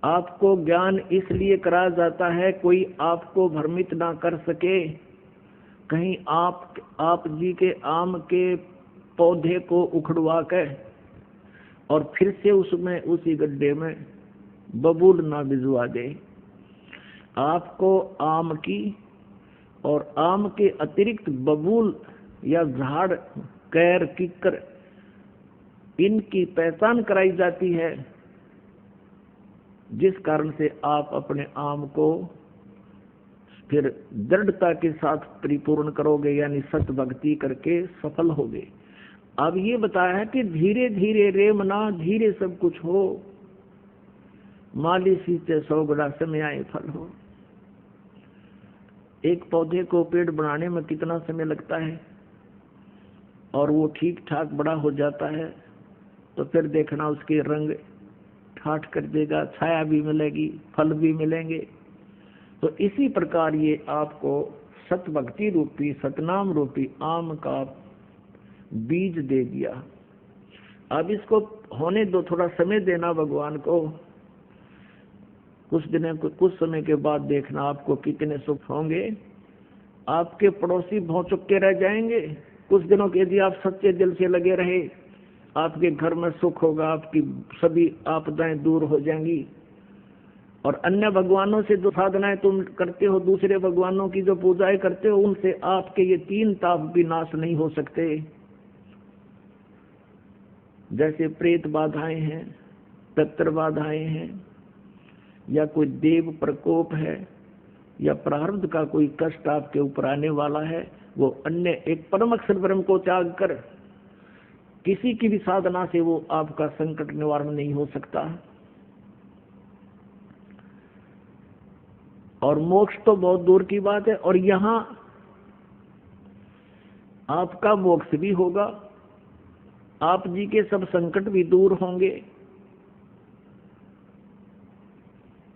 आपको ज्ञान इसलिए कराया जाता है कोई आपको भ्रमित ना कर सके, कहीं आप जी के आम के पौधे को उखड़वा के और फिर से उसमें उसी गड्ढे में बबूल ना भिजवा दे। आपको आम की और आम के अतिरिक्त बबूल या झाड़, कैर, किक्कर, इनकी पहचान कराई जाती है, जिस कारण से आप अपने आम को फिर दृढ़ता के साथ परिपूर्ण करोगे, यानी सत भक्ति करके सफल होगे। अब ये बताया है कि धीरे धीरे रे मना, धीरे सब कुछ हो, माली सींचे 100 गुना समय आए फल हो। एक पौधे को पेड़ बनाने में कितना समय लगता है, और वो ठीक ठाक बड़ा हो जाता है तो फिर देखना उसके रंग ठाठ कर देगा, छाया भी मिलेगी, फल भी मिलेंगे। तो इसी प्रकार ये आपको सत भक्ति रूपी, सतनाम रूपी आम का बीज दे दिया। अब इसको होने दो, थोड़ा समय देना भगवान को। कुछ समय के बाद देखना आपको कितने सुख होंगे। आपके पड़ोसी भौचुक्के रह जाएंगे। कुछ दिनों के यदि आप सच्चे दिल से लगे रहे, आपके घर में सुख होगा, आपकी सभी आपदाएं दूर हो जाएंगी। और अन्य भगवानों से जो साधनाएं तुम करते हो, दूसरे भगवानों की जो पूजाएं करते हो, उनसे आपके ये 3 ताप भी नाश नहीं हो सकते। जैसे प्रेत बाधाएं हैं, पितृ बाधाएं हैं, या कोई देव प्रकोप है या प्रारब्ध का कोई कष्ट आपके ऊपर आने वाला है, वो अन्य एक परम अक्षर ब्रह्म को त्याग कर किसी की भी साधना से वो आपका संकट निवारण नहीं हो सकता। और मोक्ष तो बहुत दूर की बात है, और यहाँ आपका मोक्ष भी होगा, आप जी के सब संकट भी दूर होंगे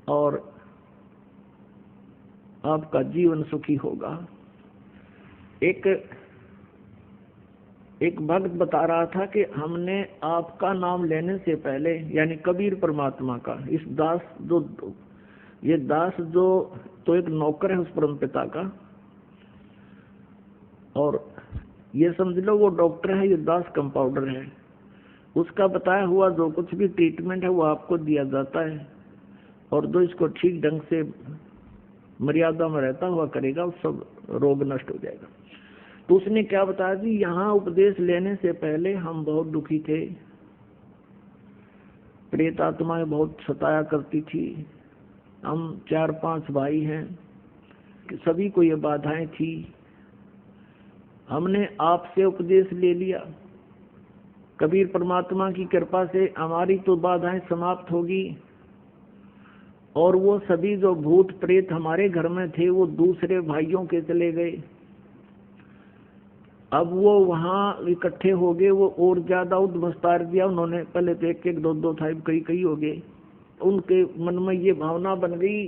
और आपका जीवन सुखी होगा। एक भक्त बता रहा था कि हमने आपका नाम लेने से पहले, यानी कबीर परमात्मा का, इस दास जो तो एक नौकर है उस परम पिता का, और ये समझ लो वो डॉक्टर है, ये दास कंपाउंडर है। उसका बताया हुआ जो कुछ भी ट्रीटमेंट है वो आपको दिया जाता है, और जो इसको ठीक ढंग से मर्यादा में रहता हुआ करेगा सब रोग नष्ट हो जाएगा। तो उसने क्या बताया जी, यहाँ उपदेश लेने से पहले हम बहुत दुखी थे, प्रेत आत्माएं बहुत सताया करती थी, हम 4-5 भाई हैं, सभी को ये बाधाएं थी। हमने आपसे उपदेश ले लिया, कबीर परमात्मा की कृपा से हमारी तो बाधाएं समाप्त होगी, और वो सभी जो भूत प्रेत हमारे घर में थे वो दूसरे भाइयों के चले गए। अब वो वहाँ इकट्ठे हो गए, वो और ज्यादा उद्भस्तार दिया उन्होंने। पहले तो 1-1, 2-2 था, कई हो गए। उनके मन में ये भावना बन गई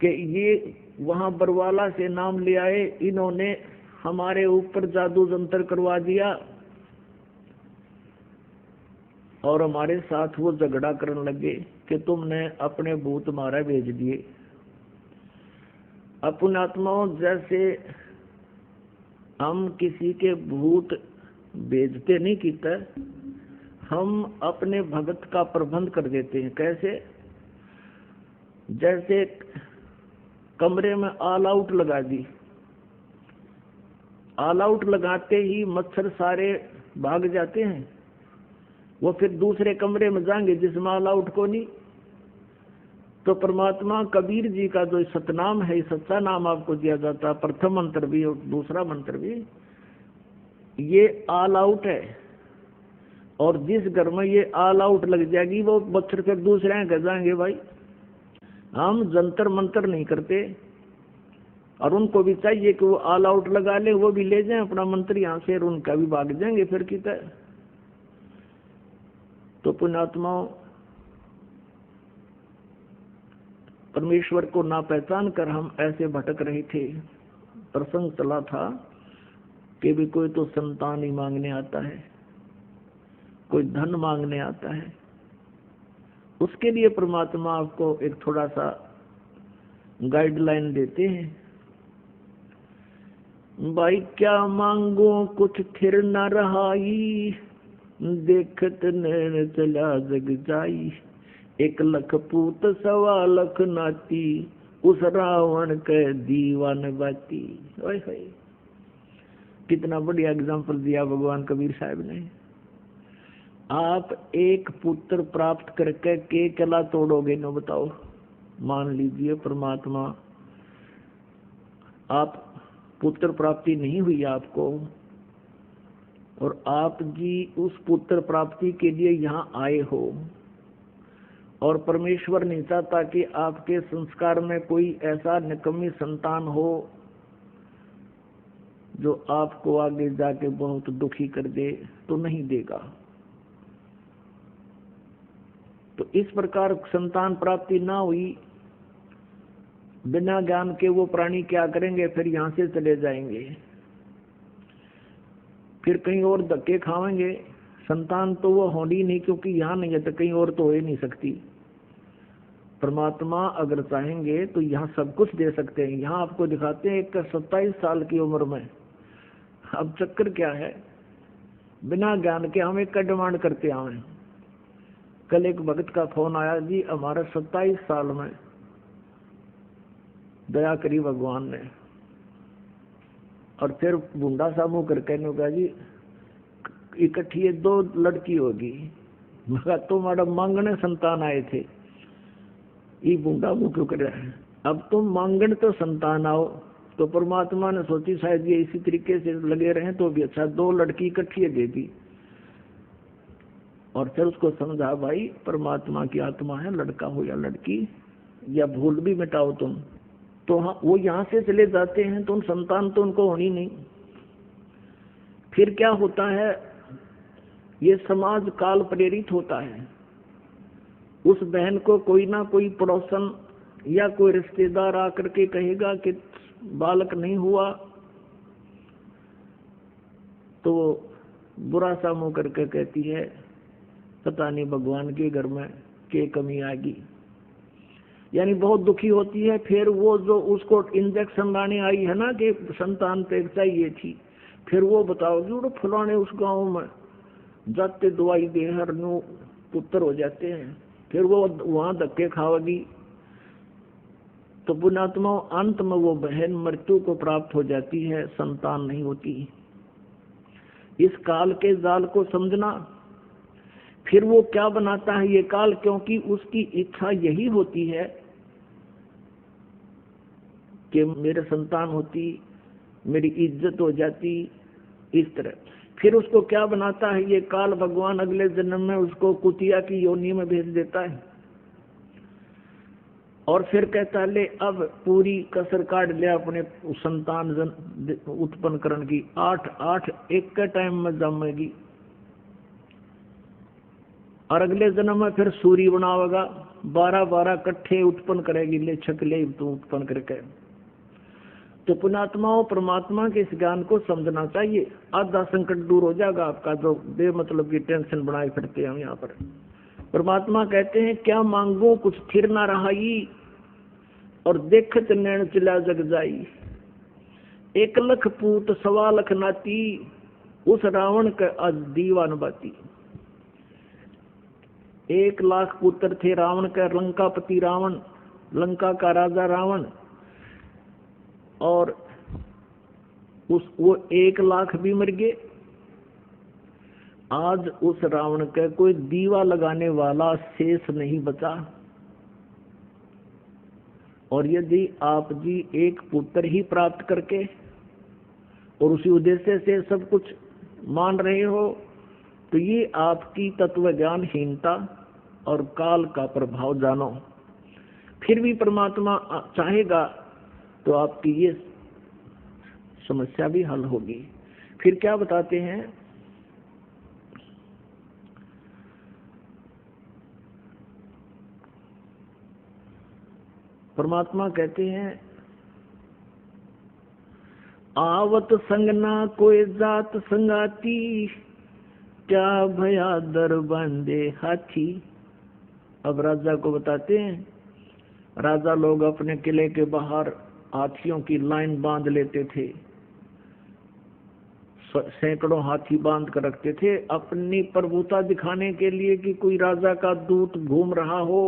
कि ये वहाँ बरवाला से नाम ले आए, इन्होंने हमारे ऊपर जादू जंतर करवा दिया, और हमारे साथ वो झगड़ा करने लगे कि तुमने अपने भूत मारे भेज दिए। अपने आत्माओं, जैसे हम किसी के भूत भेजते नहीं की तरह, हम अपने भगत का प्रबंध कर देते हैं। कैसे? जैसे कमरे में ऑल आउट लगा दी, ऑल आउट लगाते ही मच्छर सारे भाग जाते हैं, वो फिर दूसरे कमरे में जाएंगे जिसमें ऑल आउट को नहीं। तो परमात्मा कबीर जी का जो सतनाम है, सच्चा नाम आपको दिया जाता है, प्रथम मंत्र भी और दूसरा मंत्र भी, ये ऑल आउट है। और जिस घर में ये ऑल आउट लग जाएगी वो मच्छर फिर दूसरे घर जाएंगे। भाई हम जंतर मंत्र नहीं करते, और उनको भी चाहिए कि वो ऑल आउट लगा ले, वो भी ले जाएं अपना मंत्र यहाँ से, और उनका भी भाग जाएंगे फिर की तरह। तो पुण्यात्माओं, परमेश्वर को ना पहचान कर हम ऐसे भटक रहे थे। प्रसंग चला था कि भी कोई तो संतान ही मांगने आता है, कोई धन मांगने आता है, उसके लिए परमात्मा आपको एक थोड़ा सा गाइडलाइन देते हैं। भाई क्या मांगो कुछ थिर न रहाई, देखत नैन चला जग जाई, 1 लाख पूत 1.25 लाख नाती, उस रावण के दीवान बाती। ओए होए, कितना बढ़िया एग्जाम्पल दिया भगवान कबीर साहब ने। आप एक पुत्र प्राप्त करके के कला तोड़ोगे न बताओ। मान लीजिए परमात्मा, आप पुत्र प्राप्ति नहीं हुई आपको, और आप जी उस पुत्र प्राप्ति के लिए यहाँ आए हो, और परमेश्वर नहीं चाहता कि आपके संस्कार में कोई ऐसा निकम्मी संतान हो जो आपको आगे जाके बहुत दुखी कर दे, तो नहीं देगा। तो इस प्रकार संतान प्राप्ति ना हुई, बिना ज्ञान के वो प्राणी क्या करेंगे, फिर यहाँ से चले जाएंगे, फिर कहीं और धक्के खाएंगे। संतान तो वो होनी नहीं, क्योंकि यहाँ नहीं है तो कहीं और तो हो ही नहीं सकती। परमात्मा अगर चाहेंगे तो यहाँ सब कुछ दे सकते हैं। यहाँ आपको दिखाते हैं एक 27 साल की उम्र में। अब चक्कर क्या है, बिना ज्ञान के हम एक का डिमांड करते आए। कल एक भगत का फोन आया, जी हमारा 27 साल में दया करी भगवान ने, और फिर बूंदा सा मुंह करके कहा जी इकट्ठी 2 लड़की होगी। मगर तो मैडम मांगने संतान आए थे, ये बूंदा मुँह क्यों कर रहा है। अब तुम मांगण तो संतान आओ, तो परमात्मा ने सोची शायद ये इसी तरीके से लगे रहे तो भी अच्छा, 2 लड़की इकट्ठी दे दी। और फिर उसको समझा भाई परमात्मा की आत्मा है, लड़का हो या लड़की, या भूल भी मिटाओ तुम। तो हाँ, वो यहाँ से चले जाते हैं तो संतान तो उनको होनी नहीं। फिर क्या होता है, ये समाज काल प्रेरित होता है। उस बहन को कोई ना कोई पड़ोसन या कोई रिश्तेदार आकर के कहेगा कि बालक नहीं हुआ, तो बुरा सा मुंह करके कहती है पता नहीं भगवान के घर में क्या कमी आएगी, यानी बहुत दुखी होती है। फिर वो जो उसको इंजेक्शन लाने आई है ना कि संतान पे चाहिए थी, फिर वो बताओगी वो फलाने उस गांव में जाते दवाई दे हर नो पुत्र हो जाते हैं, फिर वो वहां धक्के खाओगी। तो पुण्यात्मा अंत में वो बहन मृत्यु को प्राप्त हो जाती है, संतान नहीं होती। इस काल के जाल को समझना। फिर वो क्या बनाता है ये काल, क्योंकि उसकी इच्छा यही होती है कि मेरे संतान होती, मेरी इज्जत हो जाती, इस तरह। फिर उसको क्या बनाता है ये काल, भगवान अगले जन्म में उसको कुतिया की योनि में भेज देता है और फिर कहता है ले अब पूरी कसर काट ले अपने संतान उत्पन्न करने की। 8 एक के टाइम में जमेगी और अगले जन्म में फिर सूर्य बनावेगा, 12 इकट्ठे उत्पन्न करेगी, ले छकले तू उत्पन्न करके। तो पुण्यात्माओं परमात्मा के इस ज्ञान को समझना चाहिए, आधा संकट दूर हो जाएगा आपका, जो बेमतलब की टेंशन बनाए फिरते हैं यहाँ पर। परमात्मा कहते हैं क्या मांगो कुछ स्थिर ना रहाई, और देखत नैन चला जग जाई। 1 लाख पूत 1.25 लाख नाती, उस रावण का आज दीवान बाती। 1 लाख पुत्र थे रावण का, लंकापति रावण, लंका का राजा रावण, और वो 1 लाख भी मर गए। आज उस रावण का कोई दीवा लगाने वाला शेष नहीं बचा। और यदि आप जी 1 पुत्र ही प्राप्त करके और उसी उद्देश्य से सब कुछ मान रहे हो, तो ये आपकी तत्व ज्ञानहीनता और काल का प्रभाव जानो। फिर भी परमात्मा चाहेगा तो आपकी ये समस्या भी हल होगी। फिर क्या बताते हैं, परमात्मा कहते हैं आवत संग ना कोई जात संगाती, क्या भया दर बंदे हाथी। अब राजा को बताते हैं, राजा लोग अपने किले के बाहर हाथियों की लाइन बांध लेते थे, सैकड़ों हाथी बांध कर रखते थे अपनी प्रभुता दिखाने के लिए कि कोई राजा का दूत घूम रहा हो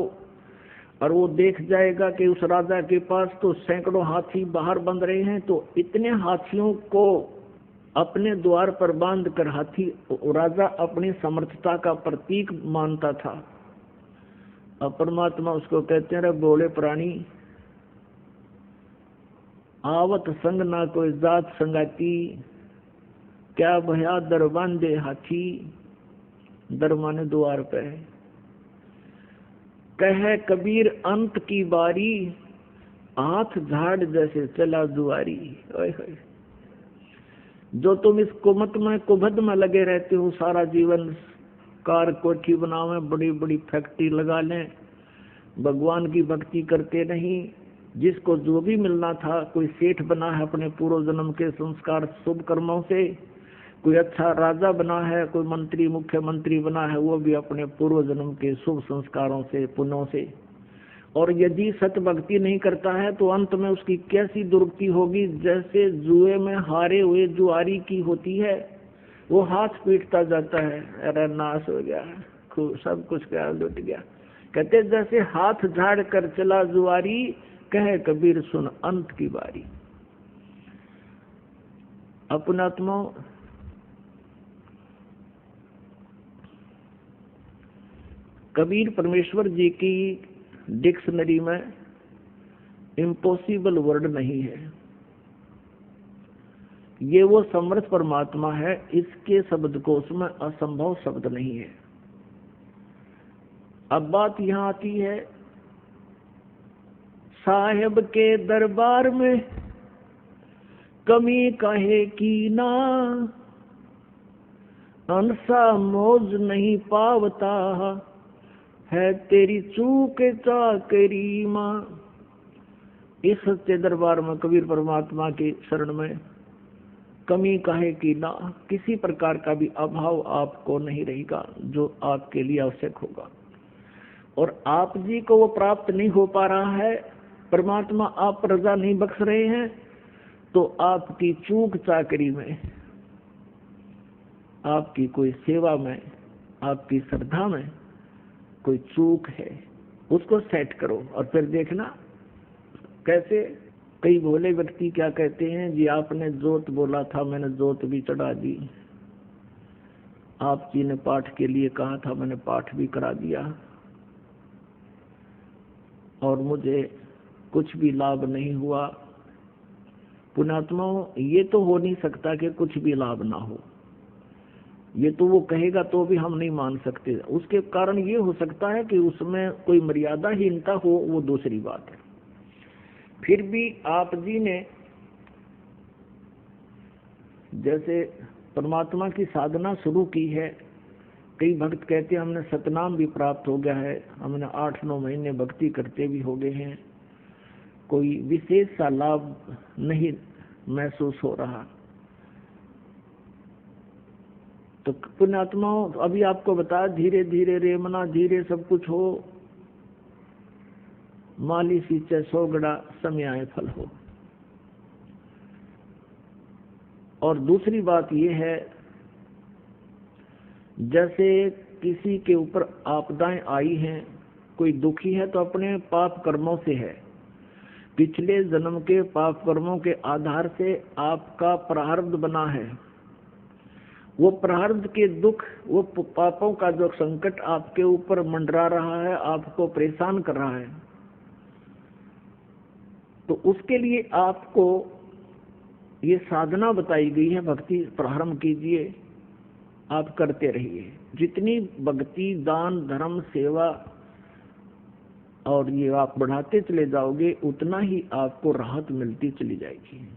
और वो देख जाएगा कि उस राजा के पास तो सैकड़ों हाथी बाहर बंध रहे हैं, तो इतने हाथियों को अपने द्वार पर बांध कर हाथी राजा अपनी समर्थता का प्रतीक मानता था। अब परमात्मा उसको कहते हैं बोले प्राणी, आवत संग ना कोई जात संगाती, क्या भया दर बांधे हाथी। दर माने द्वार पे। कहे कबीर अंत की बारी, हाथ झाड़ जैसे चला दुआरी। ओए होए, जो तुम इस कुमत में कुभद में लगे रहते हो सारा जीवन, कार कोठी बनावे, बड़ी बड़ी फैक्ट्री लगा लें, भगवान की भक्ति करते नहीं, जिसको जो भी मिलना था, कोई सेठ बना है अपने पूर्व जन्म के संस्कार शुभ कर्मों से, कोई अच्छा राजा बना है, कोई मंत्री मुख्यमंत्री बना है, वो भी अपने पूर्व जन्म के शुभ संस्कारों से पुण्यों से। और यदि सत भक्ति नहीं करता है तो अंत में उसकी कैसी दुर्गति होगी, जैसे जुए में हारे हुए जुआरी की होती है, वो हाथ पीटता जाता है, अरे नाश हो गया, सब कुछ क्या लुट गया। कहते जैसे हाथ झाड़ कर चला जुआरी, कहे कबीर सुन अंत की बारी। अपनात्मा कबीर परमेश्वर जी की डिक्शनरी में इम्पॉसिबल वर्ड नहीं है। ये वो समर्थ परमात्मा है, इसके शब्दकोश में असंभव शब्द नहीं है। अब बात यहाँ आती है, साहेब के दरबार में कमी काहे की ना, अंसा मौज नहीं पावता है तेरी चूक चाकरी माँ। इस सच्चे दरबार में कबीर परमात्मा की शरण में कमी काहे की ना, किसी प्रकार का भी अभाव आपको नहीं रहेगा जो आपके लिए आवश्यक होगा। और आप जी को वो प्राप्त नहीं हो पा रहा है, परमात्मा आप पर रजा नहीं बख्श रहे हैं, तो आपकी चूक चाकरी में, आपकी कोई सेवा में, आपकी श्रद्धा में कोई चूक है, उसको सेट करो और फिर देखना कैसे। कई भोले व्यक्ति क्या कहते हैं, जी आपने जोत बोला था, मैंने जोत भी चढ़ा दी, आप जी ने पाठ के लिए कहा था, मैंने पाठ भी करा दिया, और मुझे कुछ भी लाभ नहीं हुआ। पुण्यात्माओं, ये तो हो नहीं सकता कि कुछ भी लाभ ना हो, ये तो वो कहेगा तो भी हम नहीं मान सकते। उसके कारण ये हो सकता है कि उसमें कोई मर्यादाहीनता हो, वो दूसरी बात है। फिर भी आप जी ने जैसे परमात्मा की साधना शुरू की है, कई भक्त कहते हैं हमने सतनाम भी प्राप्त हो गया है, हमने 8-9 महीने भक्ति करते भी हो गए हैं, कोई विशेष सा लाभ नहीं महसूस हो रहा। तो पुण्यात्माओं, अभी आपको बता, धीरे धीरे रे मना, धीरे सब कुछ हो, माली सींचे 100 गड़ा, समय आए फल हो। और दूसरी बात यह है, जैसे किसी के ऊपर आपदाएं आई हैं, कोई दुखी है तो अपने पाप कर्मों से है, पिछले जन्म के पाप कर्मों के आधार से आपका प्रारब्ध बना है। वो प्रारब्ध के दुख, वो पापों का जो संकट आपके ऊपर मंडरा रहा है, आपको परेशान कर रहा है, तो उसके लिए आपको ये साधना बताई गई है, भक्ति प्रारंभ कीजिए, आप करते रहिए। जितनी भक्ति, दान, धर्म, सेवा और ये आप बढ़ाते चले जाओगे, उतना ही आपको राहत मिलती चली जाएगी।